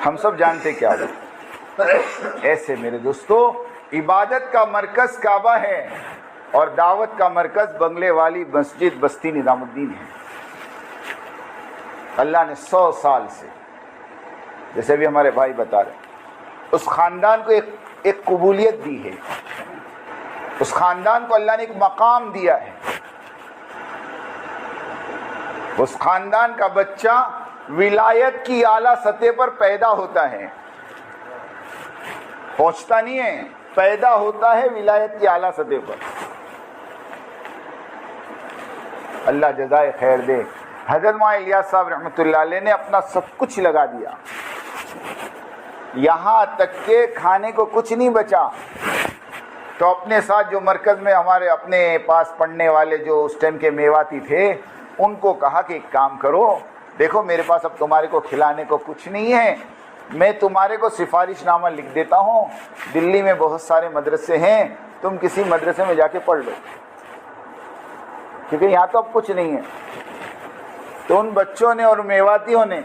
ہم سب جانتے کیا ہوا. ایسے میرے دوستو عبادت کا مرکز کعبہ ہے اور دعوت کا مرکز بنگلے والی مسجد بستی نظام الدین ہے. اللہ نے 100 سال سے، جیسے بھی ہمارے بھائی بتا رہے، اس خاندان کو ایک قبولیت دی ہے. اس خاندان کو اللہ نے ایک مقام دیا ہے. اس خاندان کا بچہ ولایت کی اعلیٰ سطح پر پیدا ہوتا ہے، پہنچتا نہیں ہے، پیدا ہوتا ہے ولایت کی اعلیٰ سطح پر. اللہ جزائے خیر دے. حضرت مولانا الیاس صاحب رحمۃ اللہ علیہ نے اپنا سب کچھ لگا دیا، یہاں تک کہ کھانے کو کچھ نہیں بچا. تو اپنے ساتھ جو مرکز میں ہمارے اپنے پاس پڑھنے والے جو اس ٹائم کے میواتی تھے، ان کو کہا کہ ایک کام کرو، دیکھو میرے پاس اب تمہارے کو کھلانے کو کچھ نہیں ہے، میں تمہارے کو سفارش نامہ لکھ دیتا ہوں، دلی میں بہت سارے مدرسے ہیں، تم کسی مدرسے میں جا کے پڑھ لو، کیونکہ یہاں تو اب کچھ نہیں ہے. تو ان بچوں نے اور میواتیوں نے،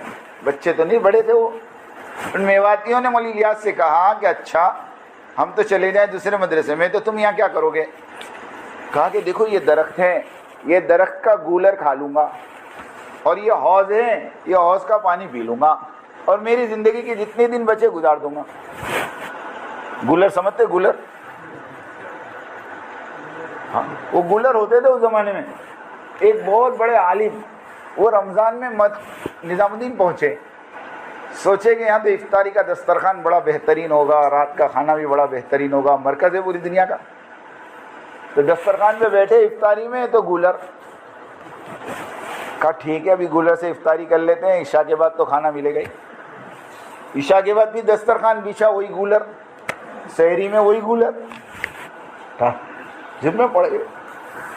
بچے تو نہیں بڑے تھے وہ، ان میواتیوں نے مولی الیاس سے کہا کہ اچھا ہم تو چلے جائیں دوسرے مدرسے میں، تو تم یہاں کیا کرو گے؟ کہا کہ دیکھو یہ درخت ہے، یہ درخت کا گولر کھا لوں گا، اور یہ حوض ہے، یہ حوض کا پانی پی لوں گا، اور میری زندگی کے جتنے دن بچے گزار دوں گا. گولر سمجھتے؟ گولر، ہاں وہ گولر ہوتے تھے اس زمانے میں. ایک بہت بڑے عالم وہ رمضان میں نظام الدین پہنچے، سوچے کہ یہاں تو افطاری کا دسترخوان بڑا بہترین ہوگا، رات کا کھانا بھی بڑا بہترین ہوگا، مرکز ہے پوری دنیا کا. تو دسترخوان پہ بیٹھے افطاری میں تو گولر. کہا ٹھیک ہے ابھی گولر سے افطاری کر لیتے ہیں، عشاء کے بعد تو کھانا ملے گا ہی. عشاء کے بعد بھی دسترخوان بچھا، وہی گولر، سحری میں وہی گولر. جب میں پڑ گئے،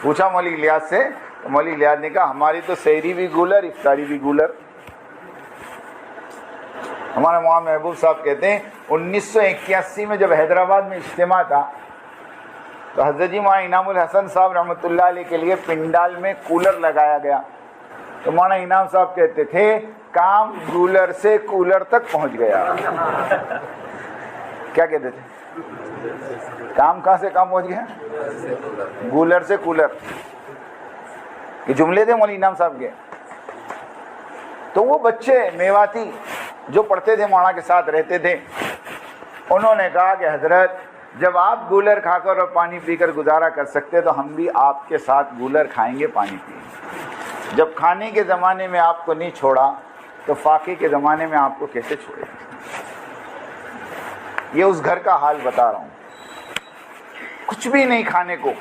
پوچھا مولی الیاس سے، تو مولی الیاس نے کہا ہماری تو سحری بھی گولر، افطاری بھی گولر. ہمارے مولانا محبوب صاحب کہتے ہیں 1981 میں جب حیدرآباد میں اجتماع تھا، تو حضرت جی مولانا انعام الحسن صاحب رحمۃ اللہ علیہ کے لیے پنڈال میں کولر لگایا گیا. تو مولانا انعام صاحب کہتے تھے کام گولر سے کولر تک پہنچ گیا. کیا کہتے تھے؟ کام کہاں سے کام پہنچ گیا؟ گولر سے کولر. یہ جملے تھے مولانا انعام صاحب کے. تو وہ بچے میواتی جو پڑھتے تھے مولانا کے ساتھ رہتے تھے، انہوں نے کہا کہ حضرت جب آپ گولر کھا کر اور پانی پی کر گزارا کر سکتے تو ہم بھی آپ کے ساتھ گولر کھائیں گے، پانی پئیں گے. جب کھانے کے زمانے میں آپ کو نہیں چھوڑا تو فاقے کے زمانے میں آپ کو کیسے چھوڑے؟ یہ اس گھر کا حال بتا رہا ہوں. کچھ بھی نہیں کھانے کو،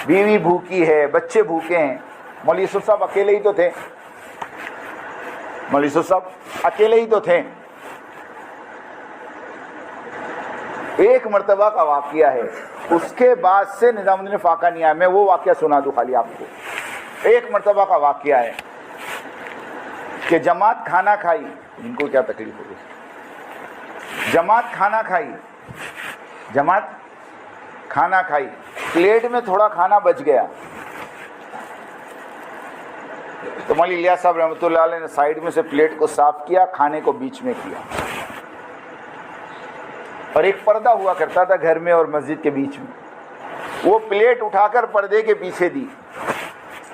بیوی بھوکی ہے، بچے بھوکے ہیں. مولوی یوسف صاحب اکیلے ہی تو تھے، مولوی یوسف صاحب اکیلے ہی تو تھے. ایک مرتبہ کا واقعہ ہے، اس کے بعد سے نظام الدین فاقہ نہیں آیا. میں وہ واقعہ سنا دوں خالی آپ کو. ایک مرتبہ کا واقعہ ہے کہ جماعت کھانا کھائی، ان کو کیا تکلیف ہوگی، جماعت کھانا کھائی، جماعت کھانا کھائی، پلیٹ میں تھوڑا کھانا بچ گیا. تو مولانا الیاس صاحب رحمۃ اللہ علیہ نے سائیڈ میں سے پلیٹ کو صاف کیا، کھانے کو بیچ میں کیا، اور ایک پردہ ہوا کرتا تھا گھر میں اور مسجد کے بیچ میں. وہ پلیٹ اٹھا کر پردے کے پیچھے دی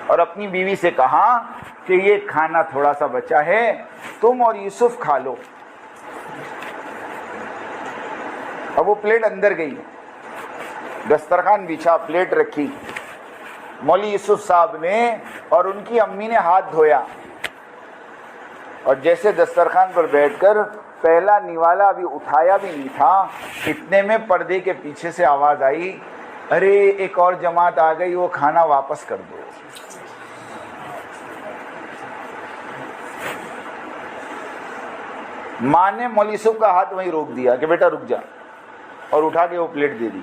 اور اپنی بیوی سے کہا کہ یہ کھانا تھوڑا سا بچا ہے، تم اور یوسف کھا لو. اب وہ پلیٹ اندر گئی، دسترخوان بچھا، پلیٹ رکھی. مولوی یوسف صاحب نے اور ان کی امی نے ہاتھ دھویا، اور جیسے دسترخوان پر بیٹھ کر پہلا نوالا ابھی اٹھایا بھی نہیں تھا، اتنے میں پردے کے پیچھے سے آواز آئی، ارے ایک اور جماعت آ گئی، وہ کھانا واپس کر دو. ماں نے مولوی یوسف کا ہاتھ وہیں روک دیا کہ بیٹا رک جا، اور اٹھا کے وہ پلیٹ دے دی.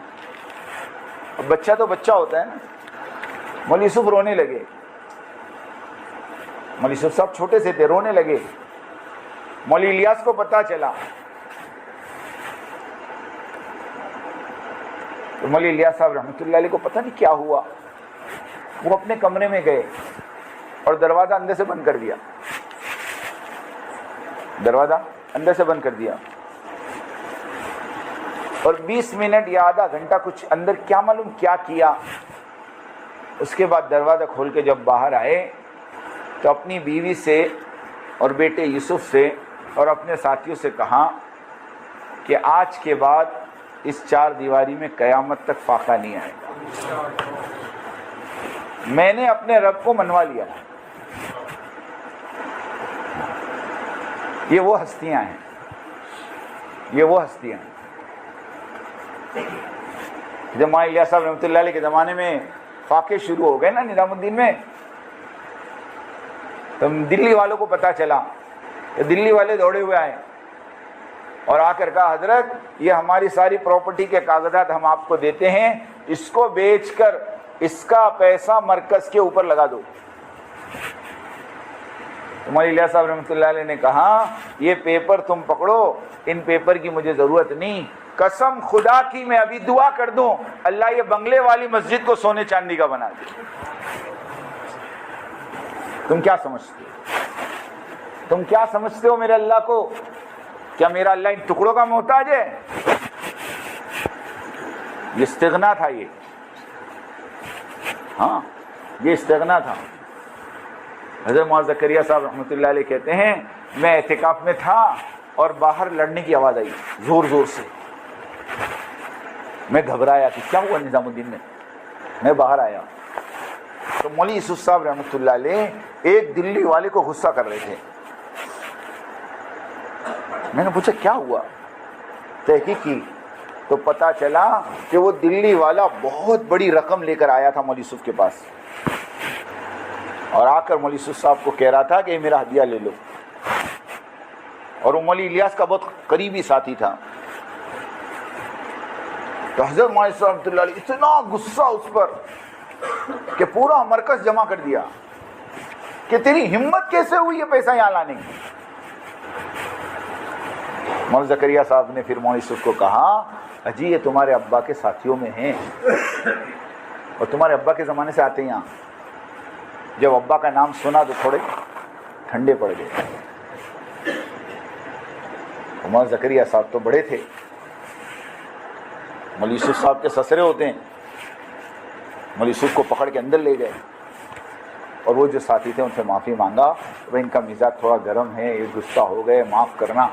اب بچہ تو بچہ ہوتا ہے نا. مولوی یوسف رونے لگے. مولوی یوسف صاحب چھوٹے سے تھے، رونے لگے. مولوی الیاس کو پتہ چلا تو مولوی الیاس صاحب رحمۃ اللہ علیہ کو پتہ نہیں کیا ہوا. وہ اپنے کمرے میں گئے اور دروازہ اندر سے بند کر دیا. دروازہ اندر سے بند کر دیا، اور 20 منٹ یا آدھا گھنٹہ کچھ اندر کیا معلوم کیا کیا۔ اس کے بعد دروازہ کھول کے جب باہر آئے تو اپنی بیوی سے اور بیٹے یوسف سے اور اپنے ساتھیوں سے کہا کہ آج کے بعد اس چار دیواری میں قیامت تک فاقہ نہیں آئے گا، میں نے اپنے رب کو منوا لیا۔ یہ وہ ہستیاں ہیں، یہ وہ ہستیاں ہیں۔ جب مولانا الیاس صاحب رحمۃ اللہ علیہ کے زمانے میں فاقے شروع ہو گئے نا نظام الدین میں، تو دلی والوں کو پتہ چلا، دلی والے دوڑے ہوئے آئے اور آ کر کہا حضرت یہ ہماری ساری پراپرٹی کے کاغذات ہم آپ کو دیتے ہیں، اس کو بیچ کر اس کا پیسہ مرکز کے اوپر لگا دو۔ مولانا الیاس صاحب رحمۃ اللہ علیہ نے کہا یہ پیپر تم پکڑو، ان پیپر کی مجھے ضرورت نہیں، قسم خدا کی میں ابھی دعا کر دوں اللہ یہ بنگلے والی مسجد کو سونے چاندی کا بنا دے۔ تم کیا سمجھتے ہو؟ تم کیا سمجھتے ہو میرے اللہ کو؟ کیا میرا اللہ ان ٹکڑوں کا محتاج ہے؟ یہ استغنا تھا، یہ ہاں یہ استغنا تھا۔ حضرت مولانا زکریا صاحب رحمۃ اللہ علیہ کہتے ہیں میں اعتکاف میں تھا اور باہر لڑنے کی آواز آئی زور زور سے، میں گھبرایا کہ کیا ہوا نظام الدین میں باہر آیا تو مولوی یوسف صاحب رحمۃ اللہ علیہ ایک دلی والے کو غصہ کر رہے تھے۔ میں نے پوچھا کیا ہوا؟ تحقیق کی تو پتا چلا کہ وہ دلی والا بہت بڑی رقم لے کر آیا تھا مولوی یوسف کے پاس، اور آ کر مولوی یوسف صاحب کو کہہ رہا تھا کہ میرا ہدیہ لے لو، اور وہ مولوی الیاس کا بہت قریبی ساتھی تھا۔ تو حضرت مولانا صاحب رحمۃ اللہ علیہ اتنا غصہ اس پر کہ پورا مرکز جمع کر دیا کہ تیری ہمت کیسے ہوئی یہ پیسہ یہاں لانے کی۔ مولانا زکریا صاحب نے پھر مولانا یوسف کو کہا اجی یہ تمہارے ابا کے ساتھیوں میں ہیں اور تمہارے ابا کے زمانے سے آتے ہیں یہاں۔ جب ابا کا نام سنا تو تھوڑے ٹھنڈے پڑ گئے۔ مولانا زکریا صاحب تو بڑے تھے، مولوی یوسف صاحب کے سسرے ہوتے ہیں، مولوی یوسف کو پکڑ کے اندر لے گئے اور وہ جو ساتھی تھے ان سے معافی مانگا، وہ ان کا مزاج تھوڑا گرم ہے، یہ غصہ ہو گئے، معاف کرنا۔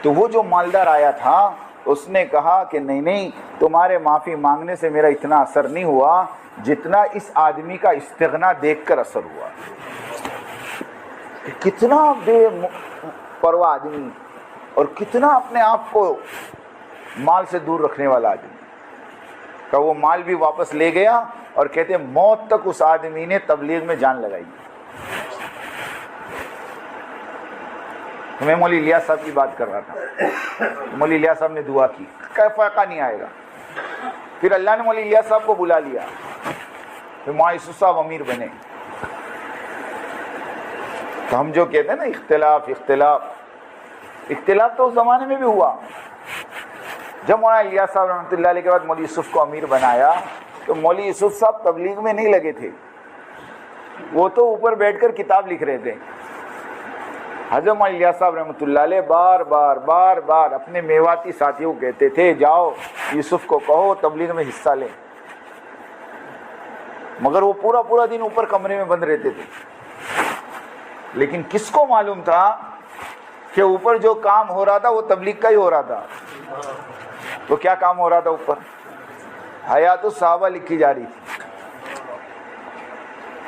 تو وہ جو مالدار آیا تھا اس نے کہا کہ نہیں تمہارے معافی مانگنے سے میرا اتنا اثر نہیں ہوا جتنا اس آدمی کا استغنا دیکھ کر اثر ہوا۔ کتنا بے پرواہ آدمی اور کتنا اپنے آپ کو مال سے دور رکھنے والا آدمی کہ وہ مال بھی واپس لے گیا اور کہتے ہیں موت تک اس آدمی نے تبلیغ میں جان لگائی۔ میں مولوی الیاس صاحب کی بات کر رہا تھا، مولوی الیاس صاحب نے دعا کی کہ فائقہ نہیں آئے گا۔ پھر اللہ نے مولوی الیاس صاحب کو بلا لیا، پھر مولانا یوسف صاحب امیر بنے۔ تو ہم جو کہتے ہیں نا اختلاف تو اس زمانے میں بھی ہوا۔ جب مولانا الیاس صاحب رحمۃ اللہ علیہ کے بعد مولوی یوسف کو امیر بنایا تو مولوی یوسف صاحب تبلیغ میں نہیں لگے تھے، وہ تو اوپر بیٹھ کر کتاب لکھ رہے تھے۔ حضرت مولانا الیاس صاحب رحمۃ اللہ علیہ بار بار اپنے میواتی ساتھیوں کو کہتے تھے جاؤ یوسف کو کہو تبلیغ میں حصہ لیں، مگر وہ پورا دن اوپر کمرے میں بند رہتے تھے۔ لیکن کس کو معلوم تھا کہ اوپر جو کام ہو رہا تھا وہ تبلیغ کا ہی ہو رہا تھا۔ تو کیا کام ہو رہا تھا اوپر؟ حیات الصحابہ لکھی جا رہی تھی۔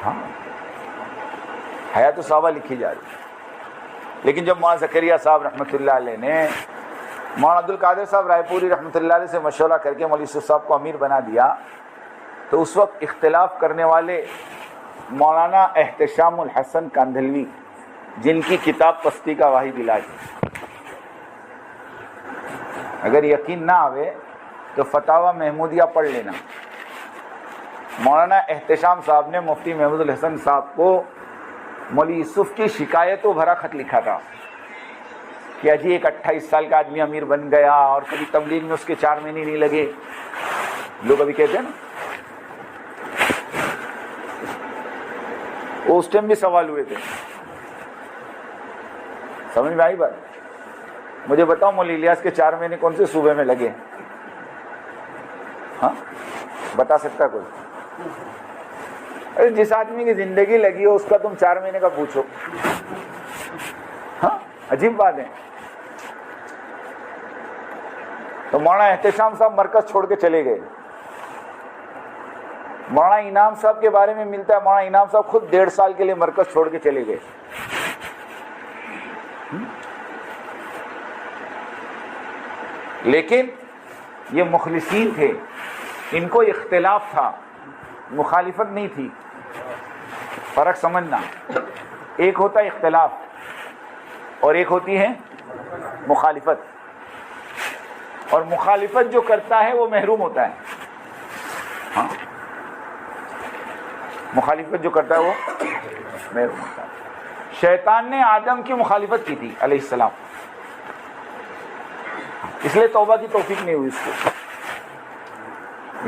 ہاں حیات الصحابہ لکھی جا رہی تھی۔ لیکن جب مولانا زکریا صاحب رحمۃ اللہ علیہ نے مولانا عبد القادر صاحب رائے پوری رحمۃ اللہ علیہ سے مشورہ کر کے مولوی یوسف صاحب کو امیر بنا دیا تو اس وقت اختلاف کرنے والے مولانا احتشام الحسن کاندھلوی، جن کی کتاب پستی کا واحد علاج ہے، اگر یقین نہ آوے تو فتاوی محمودیہ پڑھ لینا۔ مولانا احتشام صاحب نے مفتی محمود الحسن صاحب کو مولوی یوسف کی شکایتوں بھرا خط لکھا تھا کہ اجی ایک 28 سال کا آدمی امیر بن گیا اور کبھی تبلیغ میں اس کے 4 مہینے نہیں لگے۔ لوگ ابھی کہتے ہیں نا، وہ اس ٹائم بھی سوال ہوئے تھے، سمجھ میں آئی بات؟ مجھے بتاؤ مولوی الیاس کے 4 مہینے کون سے صوبے میں لگے؟ ہاں بتا سکتا کوئی؟ ارے جس آدمی کی زندگی لگی ہو اس کا تم 4 مہینے کا پوچھو. ہاں عجیب بات ہے. تو مولانا احتشام صاحب مرکز چھوڑ کے چلے گئے. مولانا انعام صاحب کے بارے میں ملتا ہے مولانا انعام صاحب خود 1.5 سال کے لیے مرکز چھوڑ کے چلے گئے. لیکن یہ مخلصین تھے, ان کو اختلاف تھا, مخالفت نہیں تھی. فرق سمجھنا, ایک ہوتا ہے اختلاف اور ایک ہوتی ہے مخالفت. اور مخالفت جو کرتا ہے وہ محروم ہوتا ہے. ہاں مخالفت جو کرتا ہے وہ محروم ہوتا ہے. شیطان نے آدم کی مخالفت کی تھی علیہ السلام, اس لیے توبہ کی توفیق نہیں ہوئی اس کو.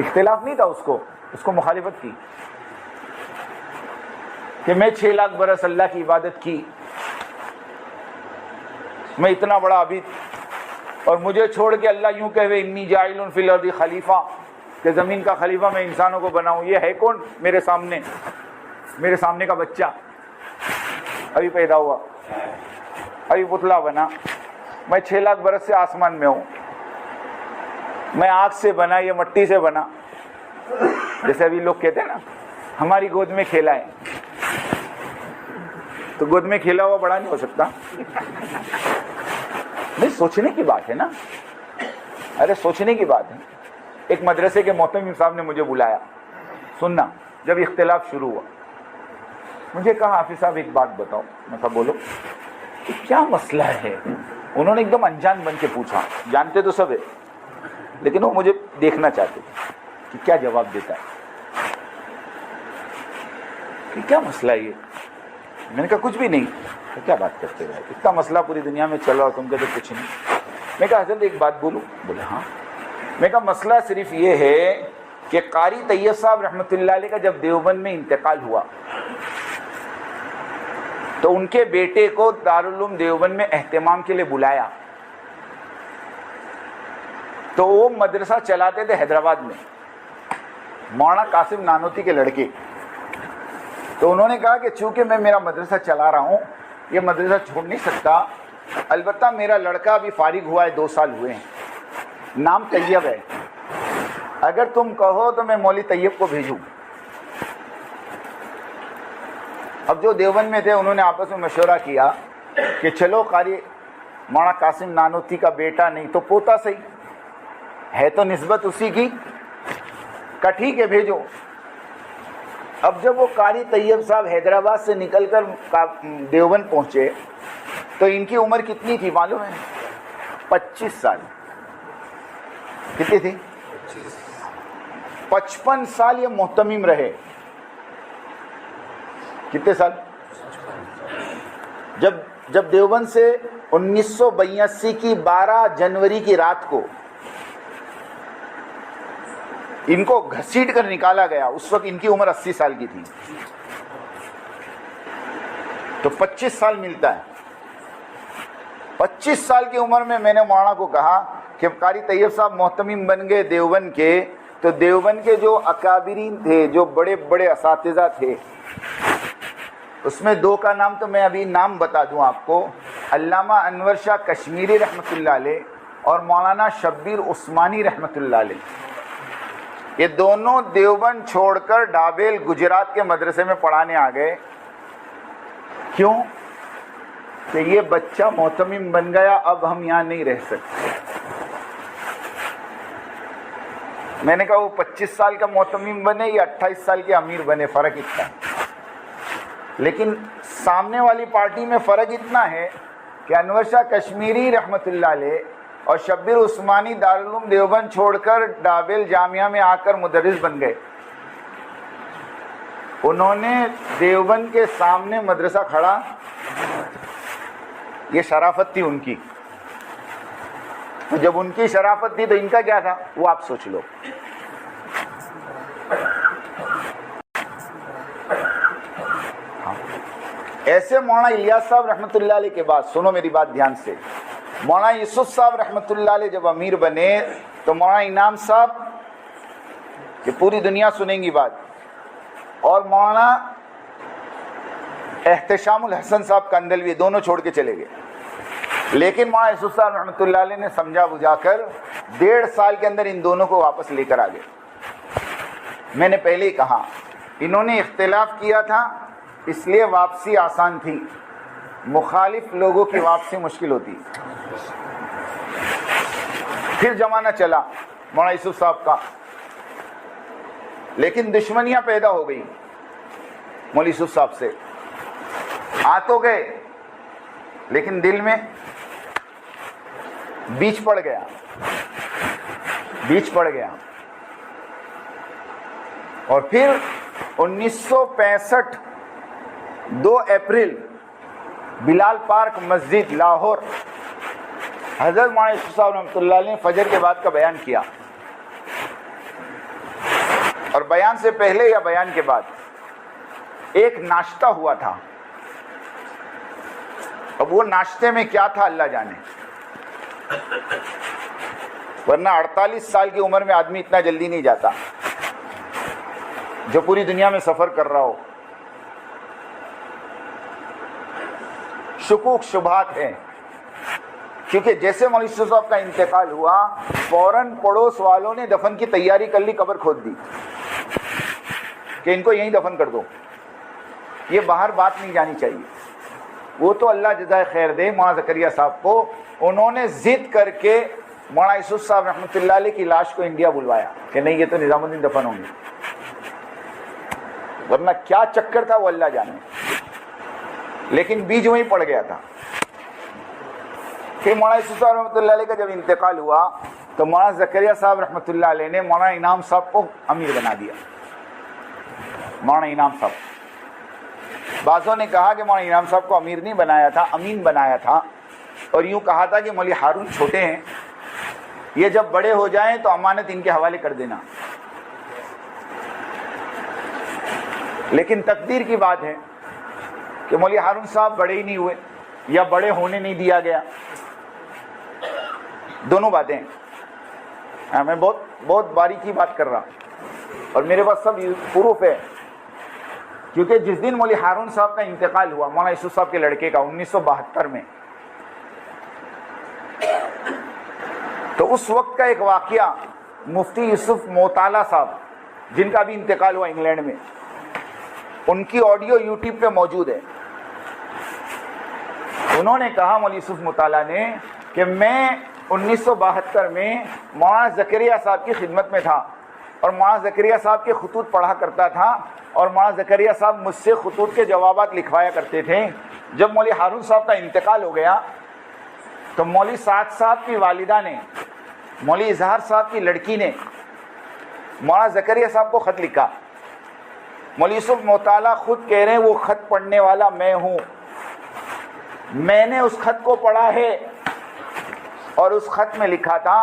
اختلاف نہیں تھا اس کو مخالفت کی کہ میں 6 لاکھ برس اللہ کی عبادت کی, میں اتنا بڑا عابد, اور مجھے چھوڑ کے اللہ یوں کہے انی جاعل فی الارض خلیفہ, کہ زمین کا خلیفہ میں انسانوں کو بناؤں. یہ ہے کون میرے سامنے کا بچہ ابھی پیدا ہوا, ابھی پتلا بنا. میں 6 لاکھ برس سے آسمان میں ہوں, میں آگ سے بنا, یہ مٹی سے بنا. جیسے ابھی لوگ کہتے ہیں نا ہماری گود میں کھیلا ہے, تو گود میں کھیلا ہوا بڑا نہیں ہو سکتا. نہیں, سوچنے کی بات ہے نا, ارے سوچنے کی بات ہے. ایک مدرسے کے محتمم صاحب نے مجھے بلایا, سننا, جب اختلاف شروع ہوا مجھے کہا حافظ صاحب ایک بات بتاؤ. میں کہا بولو. کیا مسئلہ ہے؟ انہوں نے ایک دم انجان بن کے پوچھا, جانتے تو سب ہے لیکن وہ مجھے دیکھنا چاہتے تھے کہ کیا جواب دیتا ہے, کہ کیا مسئلہ ہے یہ. میں نے کہا کچھ بھی نہیں. کیا بات کرتے رہے, اتنا مسئلہ پوری دنیا میں چل رہا اور تم کہتے کچھ نہیں. میں کہا حضرت ایک بات بولوں؟ بولے ہاں. میں کہا مسئلہ صرف یہ ہے کہ قاری طیب صاحب رحمۃ اللہ علیہ کا جب دیوبند میں انتقال ہوا تو ان کے بیٹے کو دارالعلوم دیوبند میں اہتمام کے لیے بلایا. تو وہ مدرسہ چلاتے تھے حیدرآباد میں, مولانا قاسم نانوتی کے لڑکے. تو انہوں نے کہا کہ چونکہ میں میرا مدرسہ چلا رہا ہوں, یہ مدرسہ چھوڑ نہیں سکتا, البتہ میرا لڑکا ابھی فارغ ہوا ہے, 2 سال ہوئے ہیں, نام طیب ہے, اگر تم کہو تو میں مولوی طیب کو بھیجوں. اب جو دیوبند میں تھے انہوں نے آپس میں مشورہ کیا کہ چلو قاری مولانا قاسم نانوتی کا بیٹا نہیں تو پوتا صحیح ہے, تو نسبت اسی کی, کا ٹھیک ہے بھیجو. اب جب وہ قاری طیب صاحب حیدرآباد سے نکل کر دیوبند پہنچے تو ان کی عمر کتنی تھی معلوم ہے؟ 25 سال. کتنی تھی؟ 55 سال یہ محتمم رہے. کتنے سال؟ جب دیوبند سے 1982 کی 12 جنوری کی رات کو ان کو گھسیٹ کر نکالا گیا, اس وقت ان کی عمر 80 سال کی تھی. تو 25 سال ملتا ہے. 25 سال کی عمر میں میں نے مولانا کو کہا کہ قاری طیب صاحب محتمم بن گئے دیوبند کے, تو دیوبند کے جو اکابرین تھے, جو بڑے بڑے اساتذہ تھے, اس میں 2 کا نام تو میں ابھی نام بتا دوں آپ کو, علامہ انور شاہ کشمیری رحمۃ اللہ علیہ اور مولانا شبیر عثمانی رحمۃ اللہ علیہ. یہ دونوں دیوبند چھوڑ کر ڈھابیل گجرات کے مدرسے میں پڑھانے آ گئے. کیوں؟ کہ یہ بچہ محتمم بن گیا, اب ہم یہاں نہیں رہ سکتے. میں نے کہا وہ 25 سال کا محتمم بنے یا 28 سال کے امیر بنے, فرق اتنا ہے. لیکن سامنے والی پارٹی میں فرق اتنا ہے کہ انور شاہ کشمیری رحمۃ اللہ علیہ اور شبیر عثمانی دارالعلوم دیوبند چھوڑ کر ڈابل جامعہ میں آ کر مدرس بن گئے. انہوں نے دیوبند کے سامنے مدرسہ کھڑا, یہ شرافت تھی ان کی. جب ان کی شرافت تھی تو ان کا کیا تھا وہ آپ سوچ لو. ایسے مولانا الیاس صاحب رحمۃ اللہ علیہ کے بعد, سنو میری بات دھیان سے, مولانا یوسف صاحب رحمۃ اللہ علیہ جب امیر بنے تو مولانا انعام صاحب، یہ پوری دنیا سنیں گی بات، اور مولانا احتشام الحسن صاحب کندلوی دونوں چھوڑ کے چلے گئے. لیکن مولانا یوسف صاحب رحمۃ اللہ علیہ نے سمجھا بجھا کر 1.5 سال کے اندر ان دونوں کو واپس لے کر آ گئے. میں نے پہلے ہی کہا انہوں نے اختلاف کیا تھا اس لیے واپسی آسان تھی، مخالف لوگوں کی واپسی مشکل ہوتی. پھر زمانہ چلا مولانا یوسف صاحب کا، لیکن دشمنیاں پیدا ہو گئی مولانا یوسف صاحب سے. آ تو گئے لیکن دل میں بیچ پڑ گیا. اور پھر 1965 2 اپریل بلال پارک مسجد لاہور حضرت مولانا یوسف صاحب رحمۃ اللہ علیہ نے فجر کے بعد کا بیان کیا. اور بیان سے پہلے یا بیان کے بعد ایک ناشتہ ہوا تھا. اب وہ ناشتے میں کیا تھا اللہ جانے، ورنہ 48 سال کی عمر میں آدمی اتنا جلدی نہیں جاتا جو پوری دنیا میں سفر کر رہا ہو. شکوک شبہات ہیں، کیونکہ جیسے مولانا یوسف صاحب کا انتقال ہوا فوراً پڑوس والوں نے دفن کی تیاری کر لی، قبر کھود دی کہ ان کو یہیں دفن کر دو. یہ باہر بات نہیں جانی چاہیے. وہ تو اللہ جزائے خیر دے مولانا زکریا صاحب کو، انہوں نے ضد کر کے مولانا یوسف صاحب رحمۃ اللہ علیہ کی لاش کو انڈیا بلوایا کہ نہیں یہ تو نظام الدین دفن ہوں گے، ورنہ کیا چکر تھا وہ اللہ جانے. لیکن بیج وہیں پڑ گیا تھا. پھر مولانا یوسف صاحب رحمۃ اللہ علیہ کا جب انتقال ہوا تو مولانا زکریا صاحب رحمۃ اللہ علیہ نے مولانا انعام صاحب کو امیر بنا دیا. مولانا انعام صاحب، بعضوں نے کہا کہ مولانا انعام صاحب کو امیر نہیں بنایا تھا، امین بنایا تھا، اور یوں کہا تھا کہ مولوی ہارون چھوٹے ہیں، یہ جب بڑے ہو جائیں تو امانت ان کے حوالے کر دینا. لیکن تقدیر کی بات ہے کہ مولوی ہارون صاحب بڑے ہی نہیں ہوئے یا بڑے ہونے نہیں دیا گیا. دونوں باتیں میں بہت باریکی بات کر رہا اور میرے پاس سب پروف ہے. کیونکہ جس دن مولوی ہارون صاحب کا انتقال ہوا مولانا یوسف صاحب کے لڑکے کا 1972 میں، تو اس وقت کا ایک واقعہ مفتی یوسف موطالعہ صاحب جن کا بھی انتقال ہوا انگلینڈ میں، ان کی آڈیو یوٹیوب پہ موجود ہے. انہوں نے کہا مولوی یوسف موطالعہ نے کہ میں 1972 میں مولانا زکریا صاحب کی خدمت میں تھا اور مولانا زکریا صاحب کے خطوط پڑھا کرتا تھا اور مولانا زکریا صاحب مجھ سے خطوط کے جوابات لکھوایا کرتے تھے. جب مولوی ہارون صاحب کا انتقال ہو گیا تو مولوی سعد صاحب کی والدہ نے، مولوی اظہار صاحب کی لڑکی نے مولانا زکریا صاحب کو خط لکھا. مولوی یوسف موطالعہ خود کہہ رہے ہیں وہ خط پڑھنے والا میں ہوں، میں نے اس خط کو پڑھا ہے اور اس خط میں لکھا تھا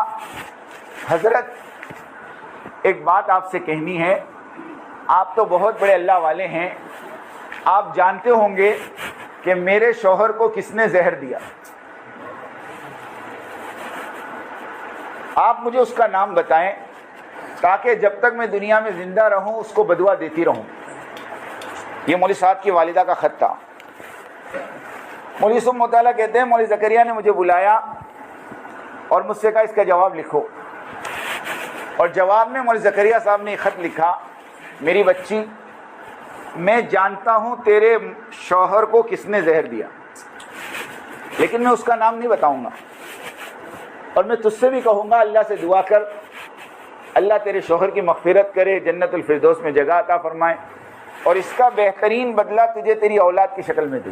حضرت ایک بات آپ سے کہنی ہے، آپ تو بہت بڑے اللہ والے ہیں، آپ جانتے ہوں گے کہ میرے شوہر کو کس نے زہر دیا، آپ مجھے اس کا نام بتائیں تاکہ جب تک میں دنیا میں زندہ رہوں اس کو بدعا دیتی رہوں. یہ مولوی صاحب کی والدہ کا خط تھا. مولوی یوسف موطالعہ کہتے ہیں مولوی زکریا نے مجھے بلایا اور مجھ سے کہا اس کا جواب لکھو، اور جواب میں مولوی زکریا صاحب نے خط لکھا، میری بچی میں جانتا ہوں تیرے شوہر کو کس نے زہر دیا، لیکن میں اس کا نام نہیں بتاؤں گا، اور میں تجھ سے بھی کہوں گا اللہ سے دعا کر اللہ تیرے شوہر کی مغفرت کرے، جنت الفردوس میں جگہ عطا فرمائے، اور اس کا بہترین بدلہ تجھے تیری اولاد کی شکل میں دے.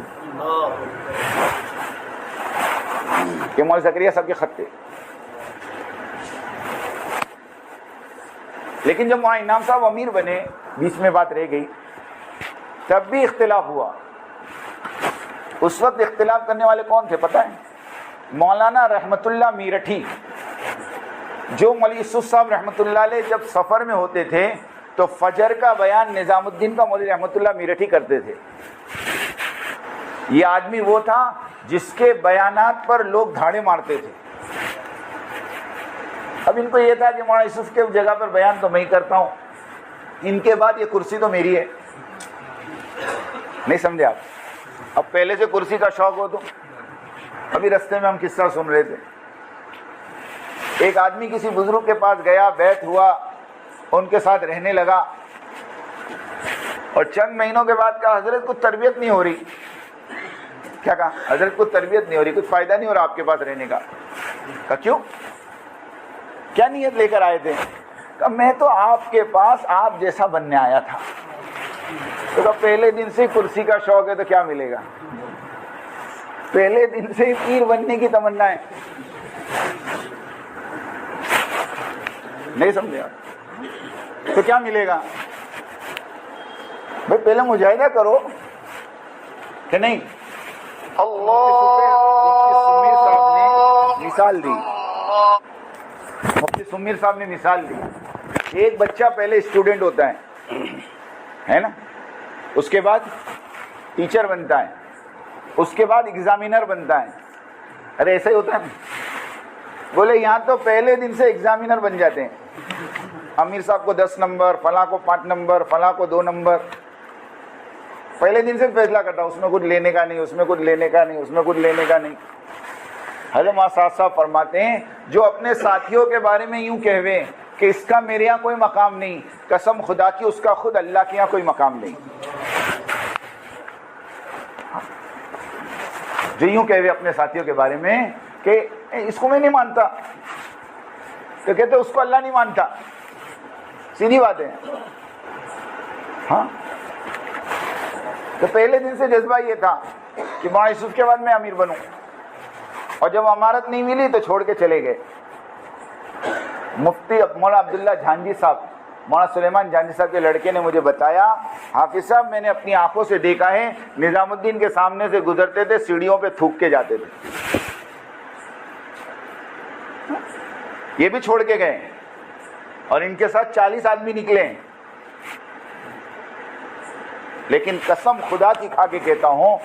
یہ مولوی زکریا صاحب کے خط تھے. لیکن جب مولانا انعام صاحب امیر بنے، بیچ میں بات رہ گئی، تب بھی اختلاف ہوا. اس وقت اختلاف کرنے والے کون تھے پتہ ہے؟ مولانا رحمت اللہ میرٹھی، جو مولوی یوسف صاحب رحمۃ اللہ علیہ جب سفر میں ہوتے تھے تو فجر کا بیان نظام الدین کا مولوی رحمت اللہ میرٹھی کرتے تھے. یہ آدمی وہ تھا جس کے بیانات پر لوگ دھاڑے مارتے تھے. اب ان کو یہ تھا کہ مولانا یوسف کے جگہ پر بیان تو میں ہی کرتا ہوں, ان کے بعد یہ کرسی تو میری ہے. نہیں سمجھے آپ؟ اب پہلے سے کرسی کا شوق ہو تو. ابھی رستے میں ہم قصہ سن رہے تھے, ایک آدمی کسی بزرگ کے پاس گیا, بیٹھ ہوا, ان کے ساتھ رہنے لگا, اور چند مہینوں کے بعد کہا حضرت کچھ تربیت نہیں ہو رہی. کیا کہا؟ حضرت کچھ تربیت نہیں ہو رہی, کچھ فائدہ نہیں ہو رہا آپ کے پاس رہنے کا. کہا کیوں؟ کیا نیت لے کر آئے تھے؟ کہا میں تو آپ کے پاس آپ جیسا بننے آیا تھا. تو کہا پہلے دن سے کرسی کا شوق ہے تو کیا ملے گا؟ پہلے دن سے پیر بننے کی تمنا ہے. نہیں سمجھے آپ؟ تو کیا ملے گا بھائی؟ پہلے مجاہدہ کرو کہ نہیں. سمیر صاحب نے مثال دی, مفتی سمیر صاحب نے مثال دی. ایک بچہ پہلے اسٹوڈنٹ ہوتا ہے نا, اس کے بعد ٹیچر بنتا ہے, اس کے بعد ایگزامینر بنتا ہے. ارے ایسا ہی ہوتا ہے نا. بولے یہاں تو پہلے دن سے ایگزامینر بن جاتے ہیں. امیر صاحب کو 10 نمبر, فلاں کو 5 نمبر, فلاں کو 2 نمبر. پہلے دن سے فیصلہ کرتا, اس میں کچھ لینے کا نہیں, اس میں کچھ لینے کا نہیں, اس میں کچھ لینے کا نہیں. حضرت مولانا صاحب فرماتے ہیں جو اپنے ساتھیوں کے بارے میں یوں کہوے کہ اس کا میرے یہاں کوئی مقام نہیں, قسم خدا کی اس کا خود اللہ کے یہاں کوئی مقام نہیں. جو یوں کہوے اپنے ساتھیوں کے بارے میں کہ اس کو میں نہیں مانتا, تو کہتے اس کو اللہ نہیں مانتا. سیدھی بات ہے. ہاں, تو پہلے دن سے جذبہ یہ تھا کہ مولانا یوسف کے بعد میں امیر بنوں, اور جب امارت نہیں ملی تو چھوڑ کے چلے گئے. مفتی مولانا عبداللہ جھانجی صاحب, مولانا سلیمان جھانجی صاحب کے لڑکے نے مجھے بتایا, حافظ صاحب میں نے اپنی آنکھوں سے دیکھا ہے نظام الدین کے سامنے سے گزرتے تھے, سیڑھیوں پہ تھوک کے جاتے تھے. یہ بھی چھوڑ کے گئے, اور ان کے ساتھ 40 آدمی نکلے ہیں. لیکن قسم خدا کی کھا کے کہتا ہوں,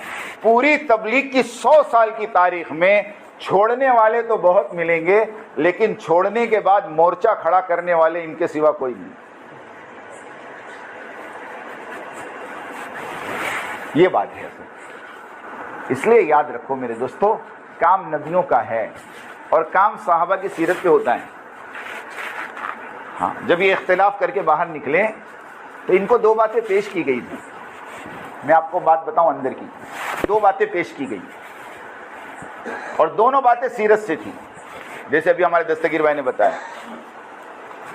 پوری تبلیغ کی 100 سال کی تاریخ میں چھوڑنے والے تو بہت ملیں گے, لیکن چھوڑنے کے بعد مورچہ کھڑا کرنے والے ان کے سوا کوئی نہیں. یہ بات ہے. اس لیے یاد رکھو میرے دوستو, کام نبیوں کا ہے اور کام صحابہ کی سیرت پہ ہوتا ہے. ہاں, جب یہ اختلاف کر کے باہر نکلے تو ان کو 2 باتیں پیش کی گئی تھی. میں آپ کو بات بتاؤں اندر کی, 2 باتیں پیش کی گئی, اور دونوں باتیں سیرت سے تھیں. جیسے ابھی ہمارے دستگیر بھائی نے بتایا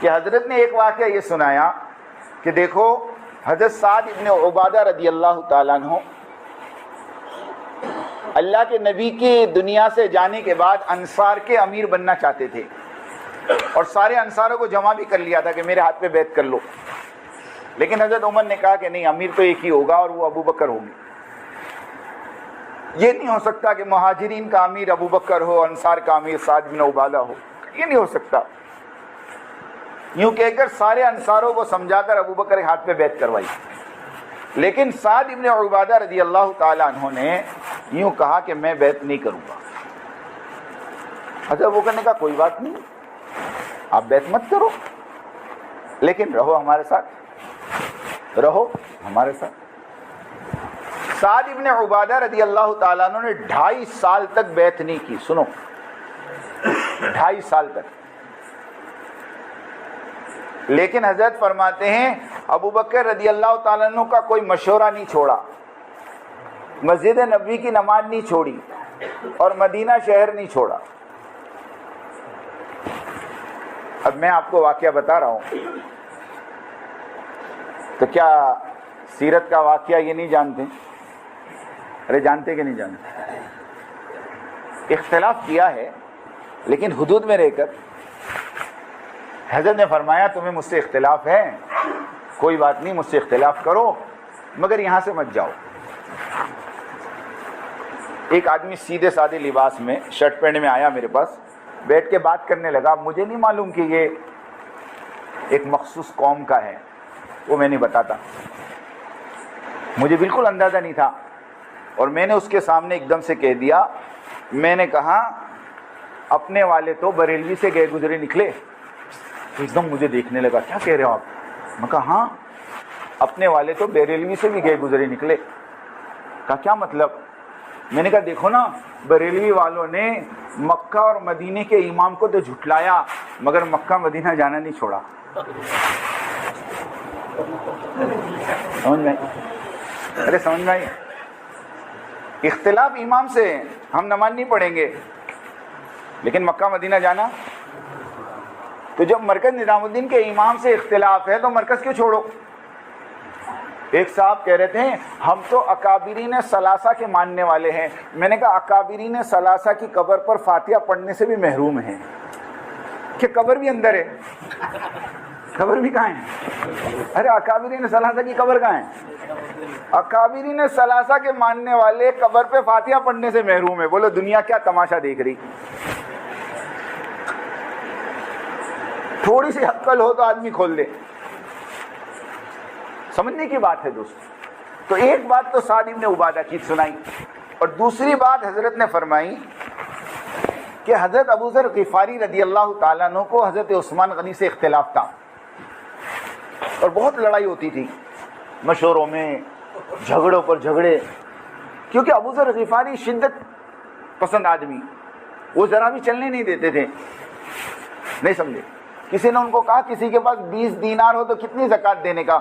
کہ حضرت نے ایک واقعہ یہ سنایا کہ دیکھو حضرت سعد ابن عبادہ رضی اللہ تعالیٰ عنہ اللہ کے نبی کی دنیا سے جانے کے بعد انصار کے امیر بننا چاہتے تھے, اور سارے انصاروں کو جمع بھی کر لیا تھا کہ میرے ہاتھ پہ بیعت کر لو. لیکن حضرت عمر نے کہا کہ نہیں, امیر تو ایک ہی ہوگا اور وہ ابو بکر ہوگی. یہ نہیں ہو سکتا کہ مہاجرین کا امیر ابو بکر ہو, انصار کا امیر سعد بن عبادہ ہو. یہ نہیں ہو سکتا. یوں کہہ کر سارے انصاروں کو سمجھا کر ابو بکر کے ہاتھ پہ بیعت کروائی. لیکن سعد بن عبادہ رضی اللہ تعالیٰ عنہ نے یوں کہا کہ میں بیعت نہیں کروں گا. حضرت ابو بکر نے کہا کوئی بات نہیں, آپ بیعت مت کرو, لیکن رہو ہمارے ساتھ, رہو ہمارے ساتھ. سعد ابن عبادہ رضی اللہ تعالیٰ عنہ نے 2.5 سال تک بیعت نہیں کی. سنو, 2.5 سال تک. لیکن حضرت فرماتے ہیں ابو بکر رضی اللہ تعالیٰ عنہ کا کوئی مشورہ نہیں چھوڑا, مسجد نبوی کی نماز نہیں چھوڑی, اور مدینہ شہر نہیں چھوڑا. اب میں آپ کو واقعہ بتا رہا ہوں, تو کیا سیرت کا واقعہ یہ نہیں جانتے؟ ارے جانتے کہ نہیں جانتے؟ اختلاف کیا ہے لیکن حدود میں رہ کر. حضرت نے فرمایا تمہیں مجھ سے اختلاف ہے, کوئی بات نہیں, مجھ سے اختلاف کرو, مگر یہاں سے مت جاؤ. ایک آدمی سیدھے سادے لباس میں شرٹ پینٹ میں آیا میرے پاس, بیٹھ کے بات کرنے لگا. مجھے نہیں معلوم کہ یہ ایک مخصوص قوم کا ہے, وہ میں نہیں بتاتا, مجھے بالکل اندازہ نہیں تھا. اور میں نے اس کے سامنے ایک دم سے کہہ دیا, میں نے کہا اپنے والے تو بریلوی سے گئے گزرے نکلے. تو ایک دم مجھے دیکھنے لگا, کیا کہہ رہے ہو آپ؟ میں کہا ہاں, اپنے والے تو بریلوی سے بھی گئے گزرے نکلے. کہا کیا مطلب؟ میں نے کہا دیکھو نا, بریلوی والوں نے مکہ اور مدینے کے امام کو تو جھٹلایا مگر مکہ مدینہ جانا نہیں چھوڑا. سمجھ میں؟ ارے سمجھ میں آئی؟ اختلاف امام سے ہے, ہم نماز نہیں پڑھیں گے لیکن مکہ مدینہ جانا. تو جب مرکز نظام الدین کے امام سے اختلاف ہے تو مرکز کیوں چھوڑو؟ ایک صاحب کہہ رہے تھے ہم تو اکابرین ثلاثہ کے ماننے والے ہیں. میں نے کہا اکابرین ثلاثہ کی قبر پر فاتحہ پڑھنے سے بھی محروم ہیں کہ قبر بھی اندر ہے. قبر بھی کہاں ہے؟ ارے اکابرین ثلاثہ کی قبر کہاں ہے؟ اکابرین ثلاثہ کے ماننے والے قبر پہ فاتحہ پڑھنے سے محروم ہے. بولو دنیا کیا تماشا دیکھ رہی؟ تھوڑی سی عقل ہو تو آدمی کھول دے. سمجھنے کی بات ہے دوست. تو ایک بات تو سعد ابن عبادہ کی سنائی, اور دوسری بات حضرت نے فرمائی کہ حضرت ابو ذر غفاری رضی اللہ تعالیٰ عنہ کو حضرت عثمان غنی سے اختلاف تھا اور بہت لڑائی ہوتی تھی, مشوروں میں جھگڑوں پر جھگڑے, کیونکہ ابو ذر غفاری شدت پسند آدمی, وہ ذرا بھی چلنے نہیں دیتے تھے. نہیں سمجھے؟ کسی نے ان کو کہا کسی کے پاس 20 دینار ہو تو کتنی زکوٰۃ دینے کا؟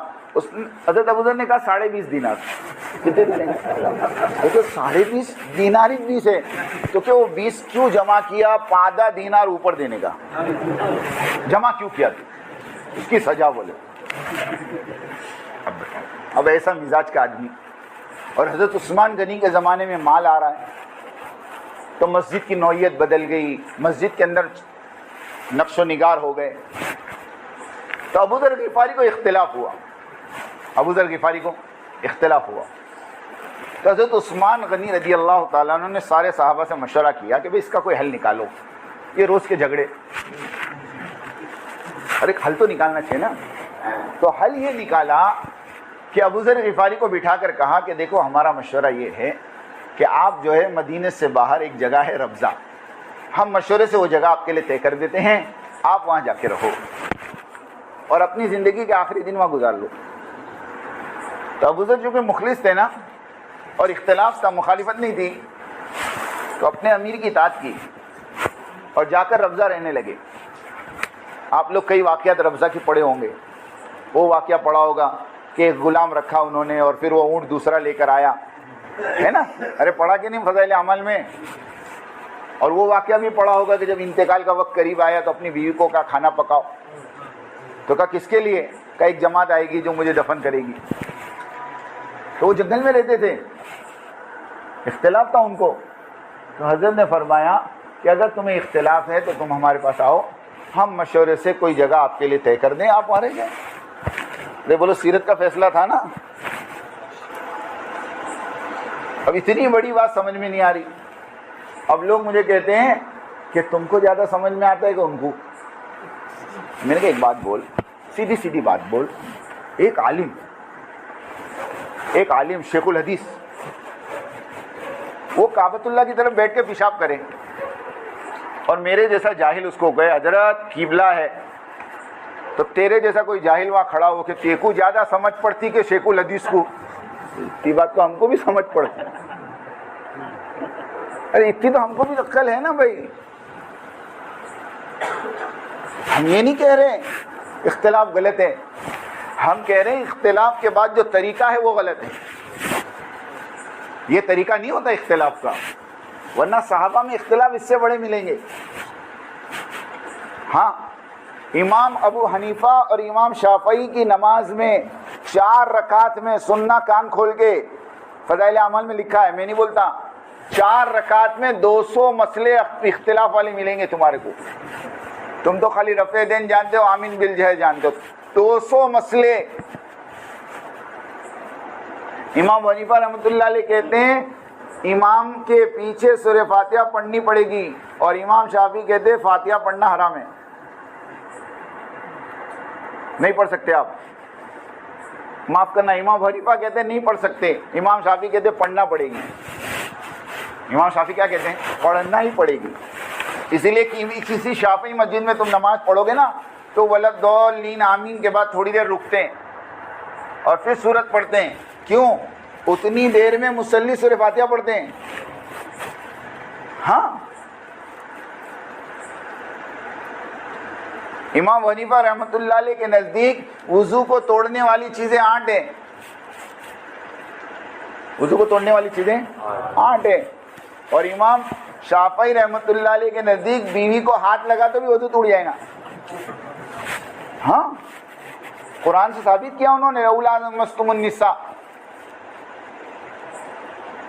حضرت ابو ذر نے کہا 20.5 دینار. کتنے دینے کا؟ 20.5 دینار ہی 20 ہے تو کیا وہ 20 کیوں جمع کیا؟ 5 دینار اوپر دینے کا جمع کیوں کیا؟ اس کی سزا بولے. اب ایسا مزاج کا آدمی, اور حضرت عثمان غنی کے زمانے میں مال آ رہا ہے تو مسجد کی نوعیت بدل گئی, مسجد کے اندر نقش و نگار ہو گئے. تو ابو ذر غفاری کو اختلاف ہوا, ابو ذر غفاری کو اختلاف ہوا. تو حضرت عثمان غنی رضی اللہ تعالیٰ عنہ نے سارے صحابہ سے مشورہ کیا کہ بھئی اس کا کوئی حل نکالو, یہ روز کے جھگڑے, اور ایک حل تو نکالنا چاہیے نا. تو حل یہ نکالا کہ ابو ذر غفاری کو بٹھا کر کہا کہ دیکھو ہمارا مشورہ یہ ہے کہ آپ جو ہے مدینے سے باہر ایک جگہ ہے ربضہ, ہم مشورے سے وہ جگہ آپ کے لیے طے کر دیتے ہیں, آپ وہاں جا کے رہو اور اپنی زندگی کے آخری دن وہاں گزار لو. تو ابو ذر چونکہ مخلص تھے نا اور اختلاف تھا, مخالفت نہیں تھی, تو اپنے امیر کی اطاعت کی اور جا کر ربضہ رہنے لگے. آپ لوگ کئی واقعات ربضہ کی پڑھے ہوں گے. وہ واقعہ پڑھا ہوگا کہ ایک غلام رکھا انہوں نے اور پھر وہ اونٹ دوسرا لے کر آیا, ہے نا؟ ارے پڑھا کہ نہیں فضائل اعمال میں؟ اور وہ واقعہ بھی پڑھا ہوگا کہ جب انتقال کا وقت قریب آیا تو اپنی بیوی کو کہا کھانا پکاؤ, تو کہا کس کے لیے؟ کہا ایک جماعت آئے گی جو مجھے دفن کرے گی. تو وہ جنگل میں رہتے تھے, اختلاف تھا ان کو. تو حضرت نے فرمایا کہ اگر تمہیں اختلاف ہے تو تم ہمارے پاس آؤ, ہم مشورے سے کوئی جگہ آپ کے لیے طے کر دیں, آپ وہاں رہ جائیں. ارے بولو سیرت کا فیصلہ تھا نا. اب اتنی بڑی بات سمجھ میں نہیں آ رہی. اب لوگ مجھے کہتے ہیں کہ تم کو زیادہ سمجھ میں آتا ہے کہ ان کو. میں نے کہا ایک بات بول, سیدھی سیدھی بات بول. ایک عالم شیخ الحدیث وہ کعبۃ اللہ کی طرف بیٹھ کے پیشاب کرے اور میرے جیسا جاہل اس کو کہے حضرت قبلہ ہے, تو تیرے جیسا کوئی جاہل وہاں کھڑا ہو کہ تیکو زیادہ سمجھ پڑتی کہ شیخ الحدیث کو, یہ بات تو ہم کو بھی سمجھ پڑتی. ارے اتنی تو ہم کو بھی عقل ہے نا بھائی. ہم یہ نہیں کہہ رہے اختلاف غلط ہے, ہم کہہ رہے ہیں اختلاف کے بعد جو طریقہ ہے وہ غلط ہے. یہ طریقہ نہیں ہوتا اختلاف کا, ورنہ صحابہ میں اختلاف اس سے بڑے ملیں گے. ہاں, امام ابو حنیفہ اور امام شافعی کی نماز میں 4 رکعت میں سننا کان کھول کے, فضائل اعمال میں لکھا ہے, میں نہیں بولتا, 4 رکعت میں 200 مسئلے اختلاف والے ملیں گے تمہارے کو. تم تو خالی رفع دین جانتے ہو, آمین بالجہر جانتے ہو, 200 مسئلے. امام حنیفہ رحمۃ اللہ علیہ کہتے ہیں امام کے پیچھے سورہ فاتحہ پڑھنی پڑے گی, اور امام شافعی کہتے ہیں فاتحہ پڑھنا حرام ہے, نہیں پڑھ سکتے آپ. معاف کرنا، امام حنیفہ کہتے ہیں نہیں پڑھ سکتے، امام شافعی کہتے ہیں پڑھنا پڑے گی۔ امام شافعی کیا کہتے ہیں؟ پڑھنا ہی پڑے گی۔ اسی لیے کسی شافعی مسجد میں تم نماز پڑھو گے نا تو ولضالین آمین کے بعد تھوڑی دیر رکتے ہیں اور پھر سورت پڑھتے ہیں۔ کیوں؟ اتنی دیر میں مصلی سورہ فاتحہ پڑھتے ہیں۔ ہاں، امام حنیفہ رحمۃ اللہ علیہ کے نزدیک وضو کو توڑنے والی چیزیں 8 ہیں۔ وضو کو توڑنے والی چیزیں 8 ہیں، اور امام شافعی رحمۃ اللہ علیہ کے نزدیک بیوی کو ہاتھ لگا تو بھی وضو ٹوٹ جائے گا۔ ہاں، قرآن سے ثابت کیا انہوں نے، اولا مستم النساء،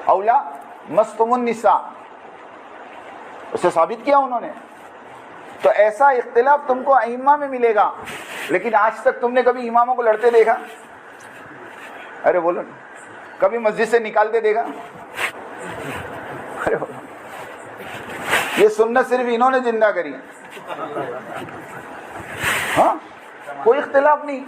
اولا مستم النساء، اسے ثابت کیا انہوں نے۔ تو ایسا اختلاف تم کو ائمہ میں ملے گا، لیکن آج تک تم نے کبھی اماموں کو لڑتے دیکھا؟ ارے بولو، کبھی مسجد سے نکالتے دیکھا؟ ارے بولو، یہ سنت صرف انہوں نے زندہ کری۔ ہاں، کوئی اختلاف نہیں۔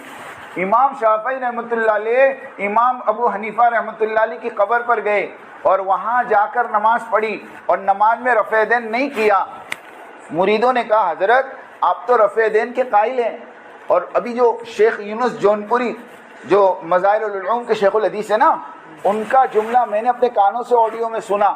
امام شافعی رحمۃ اللہ علیہ امام ابو حنیفہ رحمۃ اللہ علیہ کی قبر پر گئے اور وہاں جا کر نماز پڑھی اور نماز میں رفع دین نہیں کیا۔ مریدوں نے کہا حضرت آپ تو رفع دین کے قائل ہیں، اور ابھی جو شیخ یونس جونپوری جو مظاہر العلوم کے شیخ الحدیث ہے نا، ان کا جملہ میں نے اپنے کانوں سے آڈیو میں سنا۔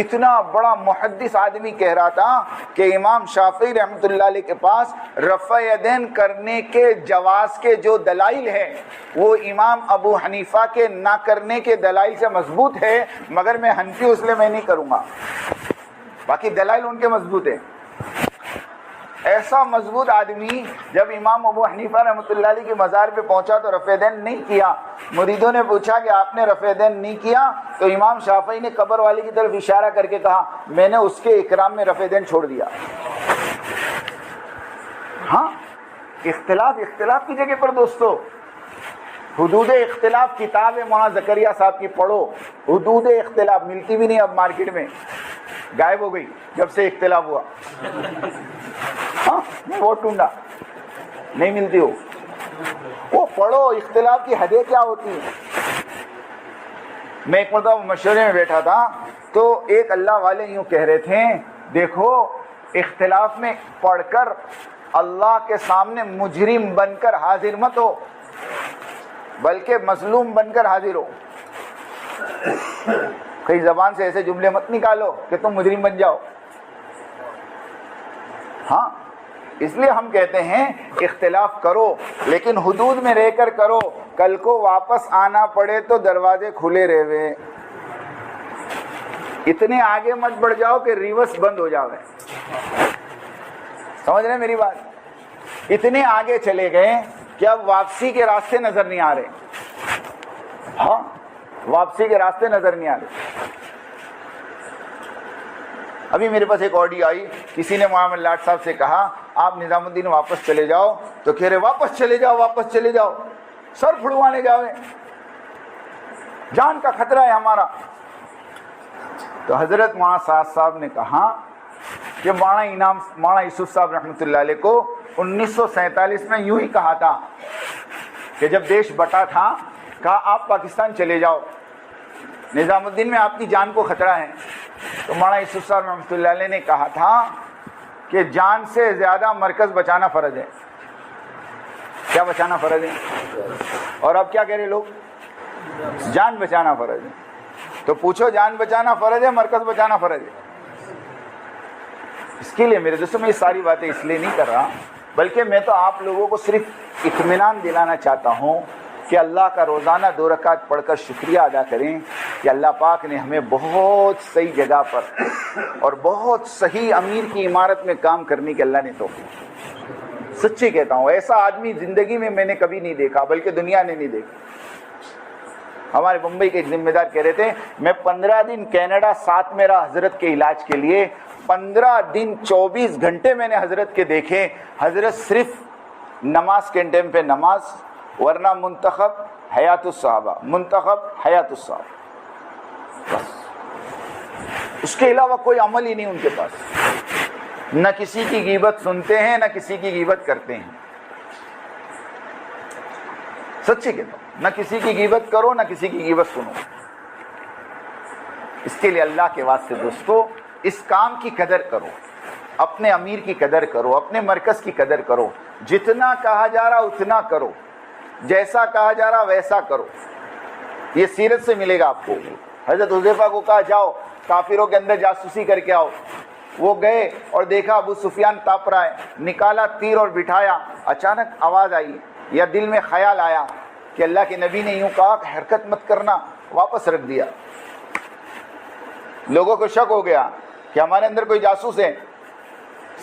اتنا بڑا محدث آدمی کہہ رہا تھا کہ امام شافعی رحمۃ اللہ علیہ کے پاس رفع یدین کرنے کے جواز کے جو دلائل ہیں وہ امام ابو حنیفہ کے نہ کرنے کے دلائل سے مضبوط ہے، مگر میں حنفی اس لیے میں نہیں کروں گا، باقی دلائل ان کے مضبوط ہیں۔ ایسا مضبوط آدمی جب امام ابو حنیفہ رحمۃ اللہ علیہ کی مزار پہ پہنچا تو رفع دین نہیں کیا۔ مریدوں نے پوچھا کہ آپ نے رفع دین نہیں کیا؟ تو امام شافعی نے قبر والے کی طرف اشارہ کر کے کہا میں نے اس کے اکرام میں رفع دین چھوڑ دیا۔ ہاں، اختلاف کی جگہ پر دوستو، حدود اختلاف کتاب مولانا زکریا صاحب کی پڑھو۔ حدود اختلاف ملتی بھی نہیں اب مارکیٹ میں، غائب ہو گئی جب سے اختلاف ہوا۔ ہاں، وہ ٹونڈا نہیں ملتی ہو، وہ پڑھو اختلاف کی حدیں کیا ہوتی ہیں۔ میں ایک مرتبہ مشورے میں بیٹھا تھا تو ایک اللہ والے یوں کہہ رہے تھے دیکھو اختلاف میں پڑھ کر اللہ کے سامنے مجرم بن کر حاضر مت ہو، بلکہ مظلوم بن کر حاضر ہو۔ کئی زبان سے ایسے جملے مت نکالو کہ تم مجرم بن جاؤ۔ ہاں، اس لیے ہم کہتے ہیں اختلاف کرو لیکن حدود میں رہ کر کرو، کل کو واپس آنا پڑے تو دروازے کھلے رہے۔ اتنے آگے مت بڑھ جاؤ کہ ریورس بند ہو جاوے۔ سمجھ رہے میری بات؟ اتنے آگے چلے گئے کہ اب واپسی کے راستے نظر نہیں آ رہے۔ ہاں، واپسی کے راستے نظر نہیں آ رہے۔ ابھی میرے پاس ایک آڈیو آئی، کسی نے محمد لاٹ صاحب سے کہا آپ نظام الدین واپس چلے جاؤ، تو کہہ رہے واپس چلے جاؤ، واپس چلے جاؤ، سر پھڑوانے جاوے، جان کا خطرہ ہے ہمارا۔ تو حضرت مولانا سعد صاحب نے کہا کہ مولانا یوسف صاحب رحمۃ اللہ علیہ کو 1947 میں یوں ہی کہا تھا کہ جب دیش بٹا تھا، کہا آپ پاکستان چلے جاؤ، نظام الدین میں آپ کی جان کو خطرہ ہے۔ تو مولانا یوسف صاحب رحمۃ اللہ علیہ نے کہا تھا کہ جان سے زیادہ مرکز بچانا فرض ہے۔ کیا بچانا فرض ہے؟ اور اب کیا کہہ رہے لوگ؟ جان بچانا فرض ہے۔ تو پوچھو جان بچانا فرض ہے، مرکز بچانا فرض ہے؟ اس کے لیے میرے دوستوں میں یہ ساری باتیں اس لیے نہیں کر رہا، بلکہ میں تو آپ لوگوں کو صرف اطمینان دلانا چاہتا ہوں کہ اللہ کا روزانہ 2 رکعت پڑھ کر شکریہ ادا کریں کہ اللہ پاک نے ہمیں بہت صحیح جگہ پر اور بہت صحیح امیر کی عمارت میں کام کرنے کی اللہ نے توفیق۔ سچی کہتا ہوں، ایسا آدمی زندگی میں میں نے کبھی نہیں دیکھا، بلکہ دنیا نے نہیں دیکھا۔ ہمارے بمبئی کے ایک ذمہ دار کہہ رہے تھے میں 15 دن کینیڈا ساتھ میرا حضرت کے علاج کے لیے، 15 دن 24 گھنٹے میں نے حضرت کے دیکھے، حضرت صرف نماز کے ٹائم پہ نماز، ورنہ منتخب حیات الصحابہ، منتخب حیات الصحابہ، بس اس کے علاوہ کوئی عمل ہی نہیں ان کے پاس۔ نہ کسی کی غیبت سنتے ہیں، نہ کسی کی غیبت کرتے ہیں۔ سچی کہتا ہوں، نہ کسی کی غیبت کرو نہ کسی کی غیبت سنو۔ اس کے لیے اللہ کے واسطے دوستو اس کام کی قدر کرو، اپنے امیر کی قدر کرو، اپنے مرکز کی قدر کرو، جتنا کہا جا رہا اتنا کرو، جیسا کہا جا رہا ویسا کرو۔ یہ سیرت سے ملے گا آپ کو۔ حضرت حذیفہ کو کہا جاؤ کافروں کے اندر جاسوسی کر کے آؤ، وہ گئے اور دیکھا ابو سفیان تاپ رہا ہے، نکالا تیر اور بٹھایا، اچانک آواز آئی یا دل میں خیال آیا کہ اللہ کے نبی نے یوں کہا کہ حرکت مت کرنا، واپس رکھ دیا۔ لوگوں کو شک ہو گیا کہ ہمارے اندر کوئی جاسوس ہے،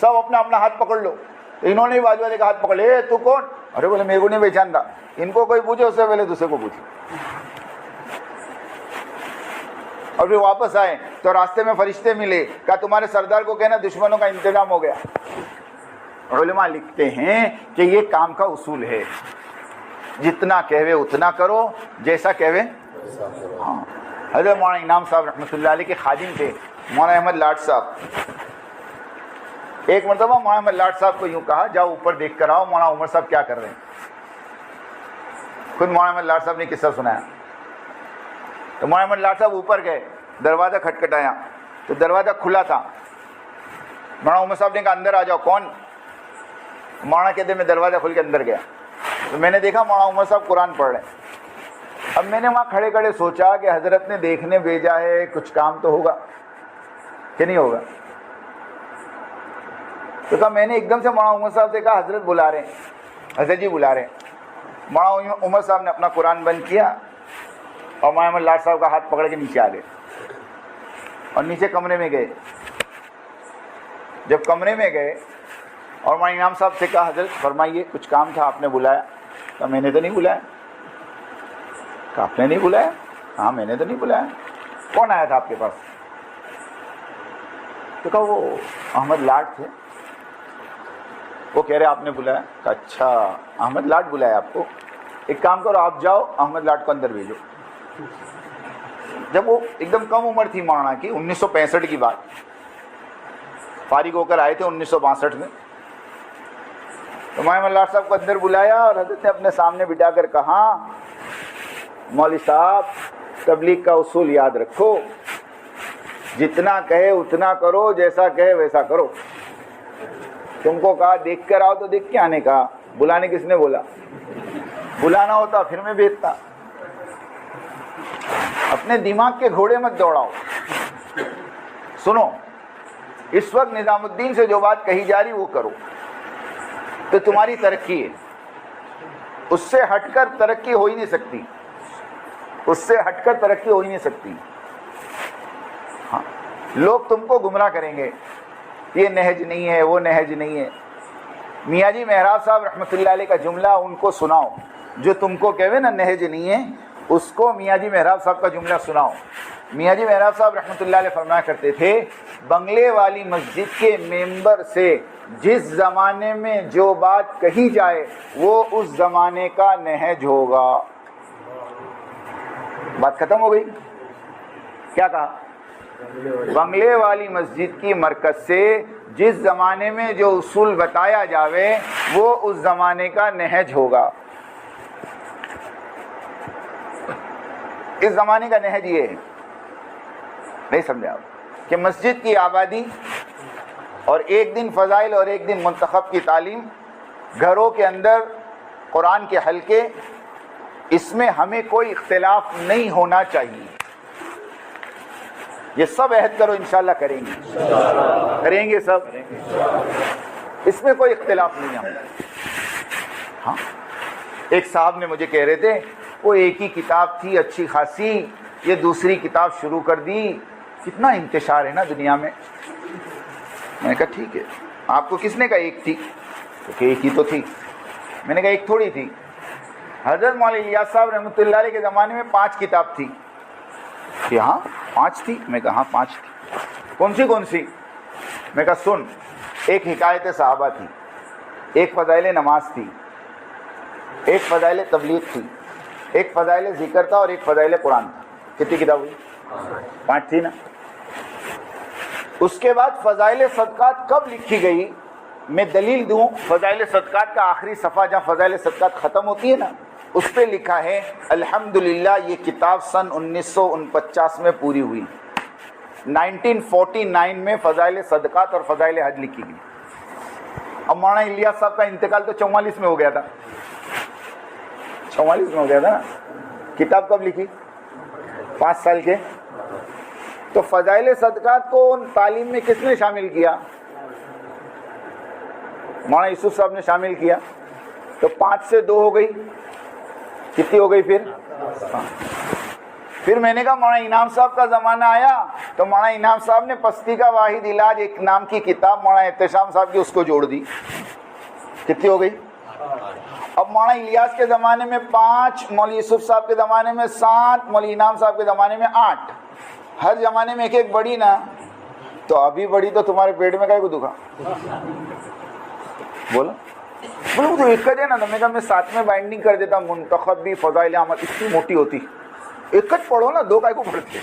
سب اپنا اپنا ہاتھ پکڑ لو۔ انہوں نے بازو والے کا ہاتھ پکڑ لے، تو کون؟ ارے بولے میرے کو نہیں پہچانتا، ان کو کوئی پوچھے اس سے پہلے دوسرے کو پوچھے۔ اور پھر واپس آئے تو راستے میں فرشتے ملے، کہا تمہارے سردار کو کہنا دشمنوں کا انتظام ہو گیا۔ علماء لکھتے ہیں کہ یہ کام کا اصول ہے، جتنا کہوے اتنا کرو، جیسا کہوے ہاں۔ حضرت مولانا انعام صاحب رحمۃ اللہ علیہ کے خادم تھے مولانا احمد لاٹ صاحب۔ ایک مرتبہ مولانا احمد لاٹ صاحب کو یوں کہا جاؤ اوپر دیکھ کر آؤ مولانا عمر صاحب کیا کر رہے ہیں۔ خود مولانا احمد لاٹ صاحب نے قصہ سنایا۔ تو مولانا احمد لاٹ صاحب اوپر گئے، دروازہ کھٹکھٹایا تو دروازہ کھلا تھا۔ مولانا عمر صاحب نے کہا اندر آ جاؤ۔ کون؟ مولانا کہتے میں دروازہ کھل کے اندر گیا تو میں نے دیکھا مولانا عمر صاحب قرآن پڑھ رہے ہیں۔ اب میں نے وہاں کھڑے کھڑے سوچا کہ حضرت نے دیکھنے بھیجا ہے، کچھ کام تو ہوگا کہ نہیں ہوگا۔ تو کہا میں نے ایک دم سے مولانا عمر صاحب سے کہا حضرت بلا رہے ہیں، حضرت جی بلا رہے ہیں۔ مولانا عمر صاحب نے اپنا قرآن بند کیا اور مولانا احمد لاٹ صاحب کا ہاتھ پکڑ کے نیچے آ گئے اور نیچے کمرے میں گئے۔ جب کمرے میں گئے اور مولانا انعام صاحب سے کہا حضرت فرمائیے کچھ کام تھا آپ نے بلایا؟ کہا میں نے تو نہیں بلایا۔ کہا آپ نے نہیں بلایا؟ ہاں میں نے تو نہیں بلایا۔ کون آیا تھا آپ کے پاس؟ تو کہا وہ احمد لاٹ تھے، وہ کہہ رہے آپ نے بلایا۔ کہا اچھا احمد لاٹ بلایا آپ کو، ایک کام کرو آپ جاؤ احمد لاٹ کو اندر بھیجو۔ جب وہ ایک دم کم عمر تھی مولانا کی، 1965 کی بات، فارغ ہو کر آئے تھے 1962 میں، تو مولانا احمد لاٹ صاحب کو اندر بلایا اور حضرت نے اپنے سامنے بٹھا کر کہا مولوی صاحب تبلیغ کا اصول یاد رکھو، جتنا کہے اتنا کرو، جیسا کہے ویسا کرو۔ تم کو کہا دیکھ کر آؤ تو دیکھ کے آنے کا، بلانے کس نے بولا؟ بلانا ہوتا پھر میں بھیجتا۔ اپنے دماغ کے گھوڑے مت دوڑاؤ۔ سنو اس وقت نظام الدین سے جو بات کہی جا رہی وہ کرو تو تمہاری ترقی ہے، اس سے ہٹ کر ترقی ہو ہی نہیں سکتی، اس سے ہٹ کر ترقی ہو ہی نہیں سکتی۔ ہاں لوگ تم کو گمراہ کریں گے، یہ نہج نہیں ہے وہ نہج نہیں ہے۔ میاں جی محراب صاحب رحمۃ اللہ علیہ کا جملہ ان کو سناؤ جو تم کو کہوے نا نہج نہیں ہے، اس کو میاں جی محراب صاحب کا جملہ سناؤ۔ میاں جی محراب صاحب رحمۃ اللہ علیہ فرمایا کرتے تھے بنگلے والی مسجد کے ممبر سے جس زمانے میں جو بات کہی جائے وہ اس زمانے کا نہج ہوگا۔ بات ختم ہو گئی۔ کیا کہا؟ بنگلے والی مسجد کی مرکز سے جس زمانے میں جو اصول بتایا جاوے وہ اس زمانے کا نہج ہوگا۔ اس زمانے کا نہج یہ ہے، نہیں سمجھا کہ مسجد کی آبادی اور ایک دن فضائل اور ایک دن منتخب کی تعلیم، گھروں کے اندر قرآن کے حلقے، اس میں ہمیں کوئی اختلاف نہیں ہونا چاہیے۔ یہ سب عہد کرو انشاءاللہ کریں گے، کریں گے سب، اس میں کوئی اختلاف نہیں ہے۔ ہاں ایک صاحب نے مجھے کہہ رہے تھے وہ ایک ہی کتاب تھی اچھی خاصی، یہ دوسری کتاب شروع کر دی، کتنا انتشار ہے نا دنیا میں۔ میں نے کہا ٹھیک ہے، آپ کو کس نے کہا ایک تھی؟ تو کہ ایک ہی تو تھی۔ میں نے کہا ایک تھوڑی تھی، حضرت مولانا الیاس صاحب رحمۃ اللہ علیہ کے زمانے میں 5 کتاب تھی۔ کہ ہاں 5 تھی؟ میں کہا ہاں 5 تھی۔ کون سی؟ میں کہا سن، ایک حکایت صحابہ تھی، ایک فضائل نماز تھی، ایک فضائل تبلیغ تھی، ایک فضائل ذکر تھا اور ایک فضائل قرآن تھا۔ کتنی کتاب ہوئی؟ 5 تھی نا۔ اس کے بعد فضائل صدقات کب لکھی گئی؟ میں دلیل دوں، فضائل صدقات کا آخری صفحہ جہاں فضائل صدقات ختم ہوتی ہے نا، اس پہ لکھا ہے الحمدللہ یہ کتاب سن 1949 میں پوری ہوئی. 1949 میں فضائل صدقات اور فضائل حج لکھی گئی. اب مولانا الیاس صاحب کا انتقال تو 44 میں ہو گیا تھا. 44 میں ہو گیا تھا نا. کتاب کب لکھی؟ 5 سال کے. تو فضائل صدقات کو تعلیم میں کس نے شامل کیا؟ مولانا یوسف صاحب نے شامل کیا. تو 5 سے 2 ہو گئی. کتنی ہو گئی پھر میں نے کہا مولانا انعام صاحب کا زمانہ آیا تو مولانا انعام صاحب نے پستی کا واحد علاج ایک نام کی کتاب مولانا احتشام صاحب کی اس کو جوڑ دی. کتنی ہو گئی؟ اب مولانا الیاس کے زمانے میں 5, مولوی یوسف صاحب کے زمانے میں 7, مولوی انعام صاحب کے زمانے میں 8. ہر زمانے میں ایک ایک بڑی نا. تو ابھی بڑی تو تمہارے پیٹ میں کائے کو دکھا بولو تو ایک کا دے نا. میں کہا میں 7 میں بائنڈنگ کر دیتا. منتخب بھی فضائل عمل اتنی موٹی ہوتی. ایک پڑھو نا, 2 کائے کو پڑھتے.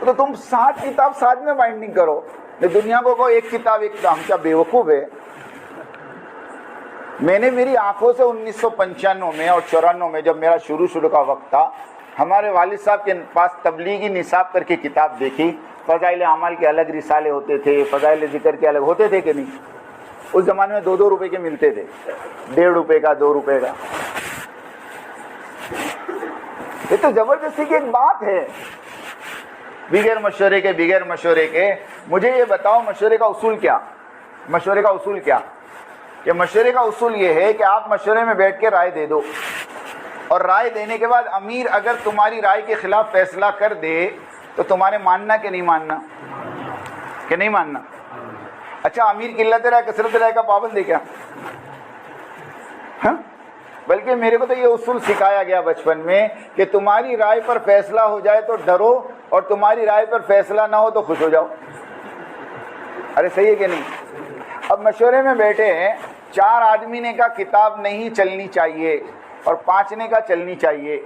تو تم 7 کتاب 7 میں بائنڈنگ کرو. دنیا کو ایک کتاب ایک. ہم کیا بے وقوف ہے؟ میں نے میری آنکھوں سے 1995 میں اور 94 میں جب میرا شروع کا وقت تھا, ہمارے والد صاحب کے پاس تبلیغی نصاب کر کے کتاب دیکھی. فضائل اعمال کے الگ رسالے ہوتے تھے, فضائل ذکر کے الگ ہوتے تھے کہ نہیں. اس زمانے میں 2 روپے کے ملتے تھے, 1.5 روپے کا, 2 روپے کا. یہ تو زبردستی کی ایک بات ہے. بغیر مشورے کے مجھے یہ بتاؤ مشورے کا اصول کیا؟ کہ مشورے کا اصول یہ ہے کہ آپ مشورے میں بیٹھ کے رائے دے دو, اور رائے دینے کے بعد امیر اگر تمہاری رائے کے خلاف فیصلہ کر دے تو تمہارے ماننا کہ نہیں ماننا؟ اچھا امیر قلت رائے کثرت رائے کا پابند ہے کیا؟ ہاں, بلکہ میرے کو تو یہ اصول سکھایا گیا بچپن میں کہ تمہاری رائے پر فیصلہ ہو جائے تو ڈرو, اور تمہاری رائے پر فیصلہ نہ ہو تو خوش ہو جاؤ. ارے صحیح ہے کہ نہیں؟ اب مشورے میں بیٹھے ہیں, 4 آدمی نے کہا کتاب نہیں چلنی چاہیے اور 5 نے کہا چلنی چاہیے.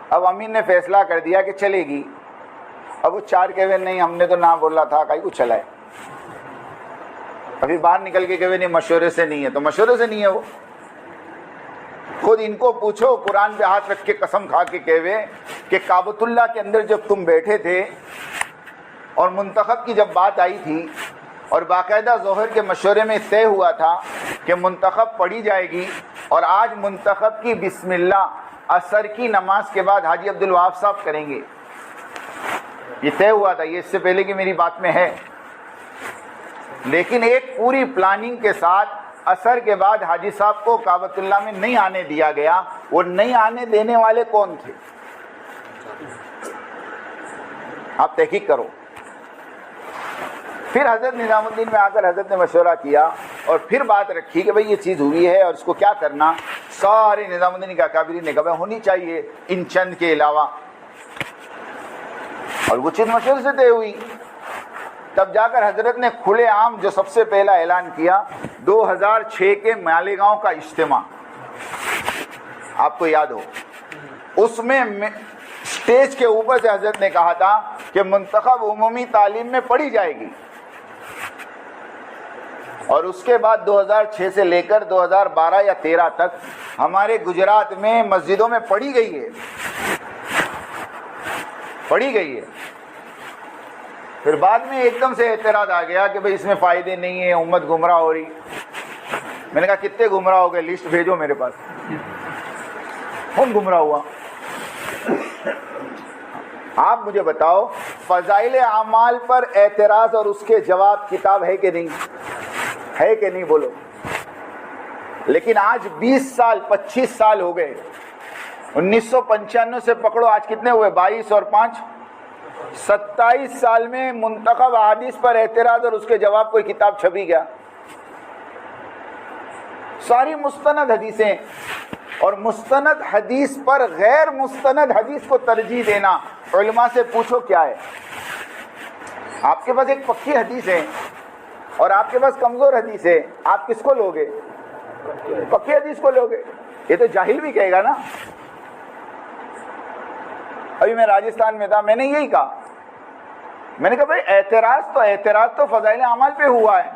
اب امیر نے فیصلہ کر دیا کہ چلے گی. اب وہ 4 کہے نہیں ہم نے تو نہ بولا تھا, کہیں کو چلائے. ابھی باہر نکل کے کہے نہیں مشورے سے نہیں ہے, تو مشورے سے نہیں ہے. وہ خود ان کو پوچھو, قرآن پہ ہاتھ رکھ کے قسم کھا کے کہوے کہ کعبۃ اللہ کے اندر جب تم بیٹھے تھے اور منتخب کی جب بات آئی تھی اور باقاعدہ ظہر کے مشورے میں طے ہوا تھا کہ منتخب پڑھی جائے گی, اور آج منتخب کی بسم اللہ عصر کی نماز کے بعد حاجی عبدالوہاب صاحب کریں گے, یہ طے ہوا تھا. یہ اس سے پہلے کی میری بات میں ہے, لیکن ایک پوری پلاننگ کے ساتھ عصر کے بعد حاجی صاحب کو کعبۃ اللہ میں نہیں آنے دیا گیا. وہ نہیں آنے دینے والے کون تھے؟ آپ تحقیق کرو. پھر حضرت نظام الدین میں آ کر حضرت نے مشورہ کیا اور پھر بات رکھی کہ بھئی یہ چیز ہوئی ہے اور اس کو کیا کرنا. سارے نظام الدین کے اکابرین نے کہا ہونی چاہیے ان چند کے علاوہ, اور وہ چیز مشورے سے طے ہوئی. تب جا کر حضرت نے کھلے عام جو سب سے پہلا اعلان کیا 2006 کے مالیگاؤں کا اجتماع, آپ کو یاد ہو, اس میں اسٹیج کے اوپر سے حضرت نے کہا تھا کہ منتخب عمومی تعلیم میں پڑھی جائے گی, اور اس کے بعد 2006 سے لے کر 2012 یا 13 تک ہمارے گجرات میں مسجدوں میں پڑھی گئی ہے. پھر بعد میں ایک دم سے اعتراض آ گیا کہ بھئی اس میں فائدے نہیں ہیں, امت گمراہ ہو رہی. میں نے کہا کتنے گمراہ ہو گئے, لسٹ بھیجو میرے پاس. کون گمراہ ہوا؟ آپ مجھے بتاؤ فضائل اعمال پر اعتراض اور اس کے جواب کتاب ہے کہ نہیں بولو. لیکن آج 20 سال 25 سال ہو گئے, 1995 سے پکڑو, آج کتنے ہوئے, 22 اور 5 27 سال میں منتخب احادیث پر اعتراض اور اس کے جواب کوئی کتاب چھپی گیا؟ ساری مستند حدیثیں, اور مستند حدیث پر غیر مستند حدیث کو ترجیح دینا. علماء سے پوچھو کیا ہے. آپ کے پاس ایک پکی حدیث ہے اور آپ کے پاس کمزور حدیث ہے, آپ کس کو لوگے؟ پکی حدیث کو لوگے. یہ تو جاہل بھی کہے گا نا. ابھی میں راجستھان میں تھا, میں نے یہی کہا, میں نے کہا بھائی اعتراض تو فضائل اعمال پہ ہوا ہے,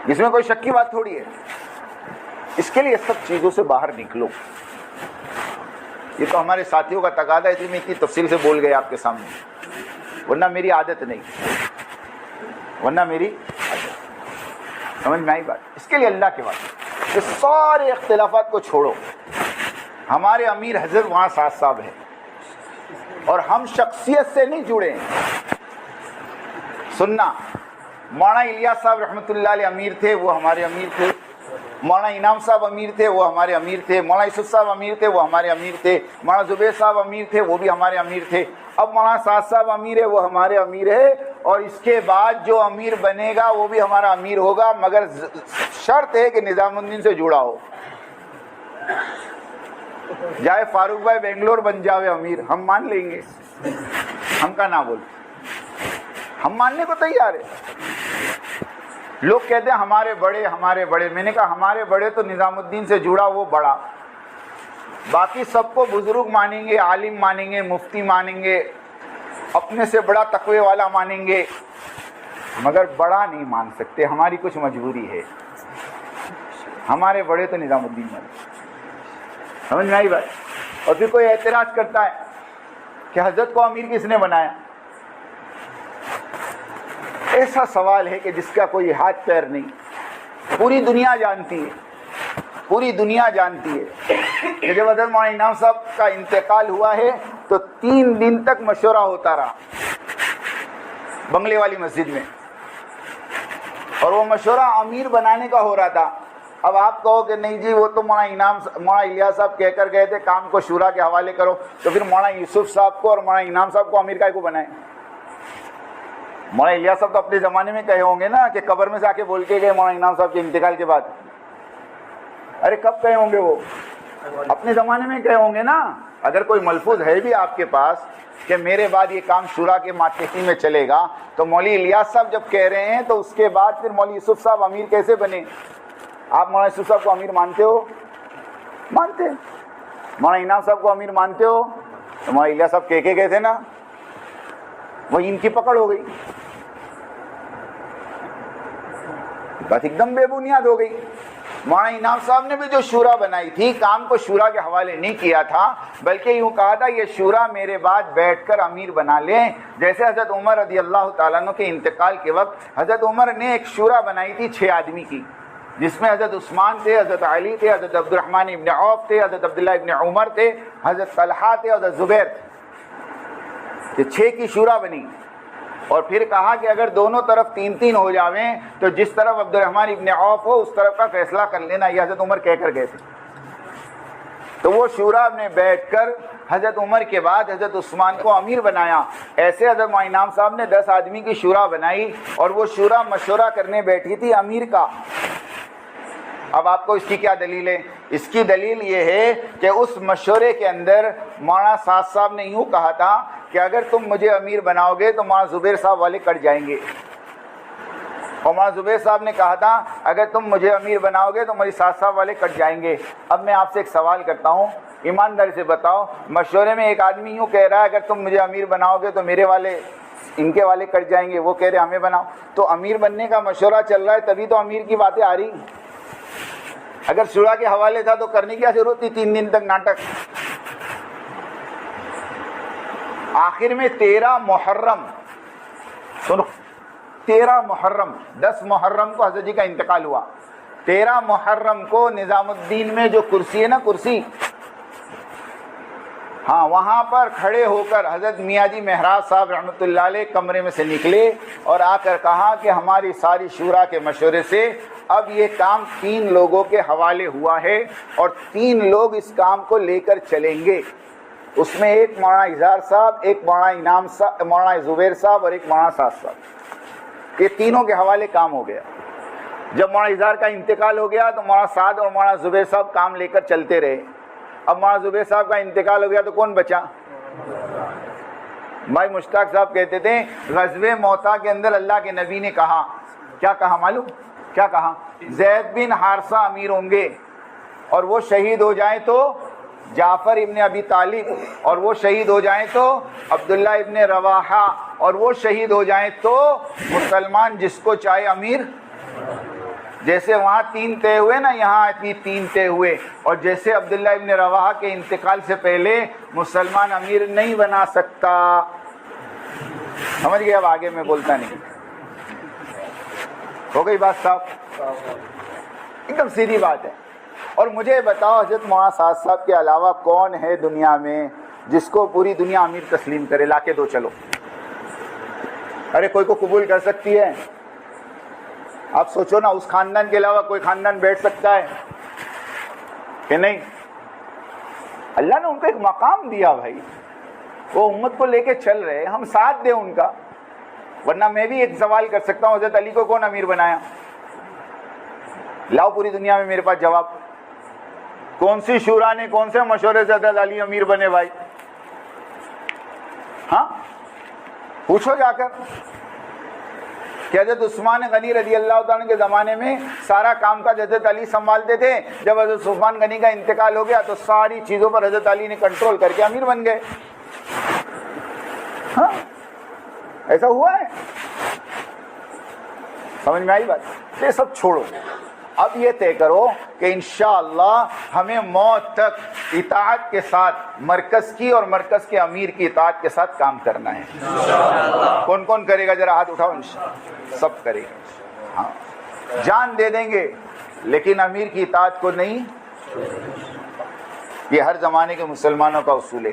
اس میں کوئی شک کی بات تھوڑی ہے. اس کے لیے سب چیزوں سے باہر نکلو. یہ تو ہمارے ساتھیوں کا تقاضا ہے، میں اتنی تفصیل سے بول گئے آپ کے سامنے، ورنہ میری عادت نہیں، ورنہ میری عادت. سمجھ میں آئی بات؟ اس کے لیے اللہ کے واسطے یہ سارے اختلافات کو چھوڑو. ہمارے امیر حضرت وہاں ساتھ صاحب ہیں، اور ہم شخصیت سے نہیں جڑے ہیں. سننا، مولانا الیاس صاحب رحمۃ اللہ علیہ امیر تھے، وہ ہمارے امیر تھے. مولانا انعام صاحب امیر تھے، وہ ہمارے امیر تھے. مولانا یوسف صاحب امیر تھے، وہ ہمارے امیر تھے. مولانا زبیر صاحب امیر تھے، وہ بھی ہمارے امیر تھے. اب مولانا سعد صاحب امیر ہے، وہ ہمارے امیر ہے، اور اس کے بعد جو امیر بنے گا وہ بھی ہمارا امیر ہوگا، مگر شرط ہے کہ نظام الدین سے جڑا ہو. جائے فاروق بھائی بنگلور بن جاوے امیر، ہم مان لیں گے، ہم کا نہ بول، ہم ماننے کو تیار ہے. لوگ کہتے ہیں ہمارے بڑے ہمارے بڑے. میں نے کہا ہمارے بڑے تو نظام الدین سے جڑا وہ بڑا، باقی سب کو بزرگ مانیں گے، عالم مانیں گے، مفتی مانیں گے، اپنے سے بڑا تقوی والا مانیں گے، مگر بڑا نہیں مان سکتے. ہماری کچھ مجبوری ہے. ہمارے بڑے تو نظام الدین مانے. سمجھ میں آئی بات؟ اور پھر کوئی اعتراض کرتا ہے کہ حضرت کو امیر کس نے بنایا. ایسا سوال ہے کہ جس کا کوئی ہاتھ پیر نہیں. پوری دنیا جانتی ہے، پوری دنیا جانتی ہے کہ جب حضرت مولانا انعام صاحب کا انتقال ہوا ہے تو 3 دن تک مشورہ ہوتا رہا بنگلے والی مسجد میں، اور وہ مشورہ امیر بنانے کا ہو رہا تھا. اب آپ کہو کہ نہیں جی وہ تو مولانا الیاس صاحب کہہ کر گئے تھے کام کو شورا کے حوالے کرو، تو پھر مولانا یوسف صاحب کو اور مولانا انعام صاحب کو امیر کائے کو بنائے. مولانا الیاس صاحب تو اپنے زمانے میں کہے ہوں گے نا کہ قبر میں سے آ کے بول کے گئے مولانا انعام صاحب کے انتقال کے بعد. ارے کب کہے ہوں گے وہ؟ اپنے زمانے میں کہے ہوں گے نا. اگر کوئی ملفوظ ہے بھی آپ کے پاس کہ میرے بعد یہ کام شورا کے ماتحتی میں چلے گا، تو مولوی الیاس صاحب جب کہہ رہے ہیں تو اس کے بعد پھر مولوی یوسف صاحب امیر کیسے بنے؟ آپ مولانا یوسف صاحب کو امیر مانتے ہو؟ مانتے. مولانا انعام صاحب کو امیر مانتے ہو؟ تو مولانا الیاس صاحب کہہ کے گئے تھے نا، وہی ان کی پکڑ ہو گئی. بات ایک دم بے بنیاد ہو گئی. مولانا انعام صاحب نے بھی جو شورا بنائی تھی، کام کو شورا کے حوالے نہیں کیا تھا، بلکہ یوں کہا تھا یہ شورا میرے بعد بیٹھ کر امیر بنا لیں. جیسے حضرت عمر رضی اللہ تعالیٰ عنہ کے انتقال کے وقت حضرت عمر نے ایک شورا بنائی تھی 6 آدمی کی، جس میں حضرت عثمان تھے، حضرت علی تھے، حضرت عبد الرحمن ابن عوف تھے، حضرت عبداللہ ابن عمر تھے، حضرت طلحہ تھے، حضرت زبیر تھے. یہ 6 کی شورا بنی. اور پھر کہا کہ اگر دونوں طرف 3-3 ہو جاویں تو جس طرف عبد الرحمن ابن عوف ہو اس طرف کا فیصلہ کر لینا. یہ حضرت عمر کہہ کر گئے تھے. تو وہ شورا نے بیٹھ کر حضرت عمر کے بعد حضرت عثمان کو امیر بنایا. ایسے حضرت مولانا انعام صاحب نے 10 آدمی کی شورا بنائی، اور وہ شورا مشورہ کرنے بیٹھی تھی امیر کا. اب آپ کو اس کی کیا دلیل ہے؟ اس کی دلیل یہ ہے کہ اس مشورے کے اندر مولانا سعد صاحب نے یوں کہا تھا کہ اگر تم مجھے امیر بناؤ گے تو مولانا زبیر صاحب والے کٹ جائیں گے، اور مولانا زبیر صاحب نے کہا تھا اگر تم مجھے امیر بناؤ گے تو میری سعد صاحب والے کٹ جائیں گے. اب میں آپ سے ایک سوال کرتا ہوں، ایمانداری سے بتاؤ، مشورے میں ایک آدمی یوں کہہ رہا ہے اگر تم مجھے امیر بناؤ گے تو میرے والے ان کے والے کٹ جائیں گے، وہ کہہ رہے ہمیں بناؤ. تو امیر بننے کا مشورہ چل رہا ہے، تبھی تو امیر کی باتیں آ رہی. اگر شورا کے حوالے تھا تو کرنے کی کیا ضرورت تھی 3 دن تک ناٹک. آخر میں 13 محرم، سنو، 13 محرم، 10 محرم کو حضرت جی کا انتقال ہوا. 13 محرم کو نظام الدین میں جو کرسی ہے نا، کرسی، ہاں، وہاں پر کھڑے ہو کر حضرت میاں جی مہراج صاحب رحمۃ اللہ علیہ کمرے میں سے نکلے اور آ کر کہا کہ ہماری ساری شورا کے مشورے سے اب یہ کام 3 لوگوں کے حوالے ہوا ہے، اور 3 لوگ اس کام کو لے کر چلیں گے. اس میں ایک مولانا اظہار صاحب، ایک مولانا انعام صاحب، مولانا زبیر صاحب اور ایک مولانا سعد صاحب. یہ تینوں کے حوالے کام ہو گیا. جب مولانا اظہار کا انتقال ہو گیا تو مولانا سعد اور مولانا زبیر صاحب کام لے کر چلتے رہے. اب مولانا زبیر صاحب کا انتقال ہو گیا تو کون بچا؟ بھائی مشتاق صاحب کہتے تھے غزوہ موتا کے اندر اللہ کے نبی نے کہا، کیا کہا معلوم؟ کیا کہا؟ زید بن حارثہ امیر ہوں گے، اور وہ شہید ہو جائیں تو جعفر ابن ابی طالب، اور وہ شہید ہو جائیں تو عبداللہ ابن رواحہ، اور وہ شہید ہو جائیں تو مسلمان جس کو چاہے امیر. جیسے وہاں 3 طے ہوئے نا، یہاں بھی 3 طے ہوئے. اور جیسے عبداللہ ابن رواحہ کے انتقال سے پہلے مسلمان امیر نہیں بنا سکتا. سمجھ گئے؟ اب آگے میں بولتا نہیں. ہو گئی بات صاحب؟ ایک دم سیدھی بات ہے. اور مجھے بتاؤ حضرت معاذ صاحب کے علاوہ کون ہے دنیا میں جس کو پوری دنیا امیر تسلیم کرے؟ لا کے دو چلو. ارے کوئی کو قبول کر سکتی ہے؟ آپ سوچو نا، اس خاندان کے علاوہ کوئی خاندان بیٹھ سکتا ہے کہ نہیں؟ اللہ نے ان کو ایک مقام دیا بھائی، وہ امت کو لے کے چل رہے، ہم ساتھ دیں ان کا. ورنہ میں بھی ایک سوال کر سکتا ہوں، حضرت علی کو کون امیر بنایا؟ لاؤ پوری دنیا میں میرے پاس جواب. کون سی شورا نے، کون سے مشورے سے حضرت علی امیر بنے بھائی؟ ہاں پوچھو جا کر کہ حضرت عثمان غنی رضی اللہ تعالیٰ کے زمانے میں سارا کام کاج حضرت علی سنبھالتے تھے. جب حضرت عثمان غنی کا انتقال ہو گیا تو ساری چیزوں پر حضرت علی نے کنٹرول کر کے امیر بن گئے. ہاں ایسا ہوا ہے. سمجھ میں آئی بات؟ یہ سب چھوڑو. اب یہ طے کرو کہ انشاءاللہ ہمیں موت تک اطاعت کے ساتھ مرکز کی اور مرکز کے امیر کی اطاعت کے ساتھ کام کرنا ہے. کون کون کرے گا؟ ذرا ہاتھ اٹھاؤ. انشاءاللہ سب کرے گا. ہاں جان دے دیں گے لیکن امیر کی اطاعت کو نہیں. یہ ہر زمانے کے مسلمانوں کا اصول ہے.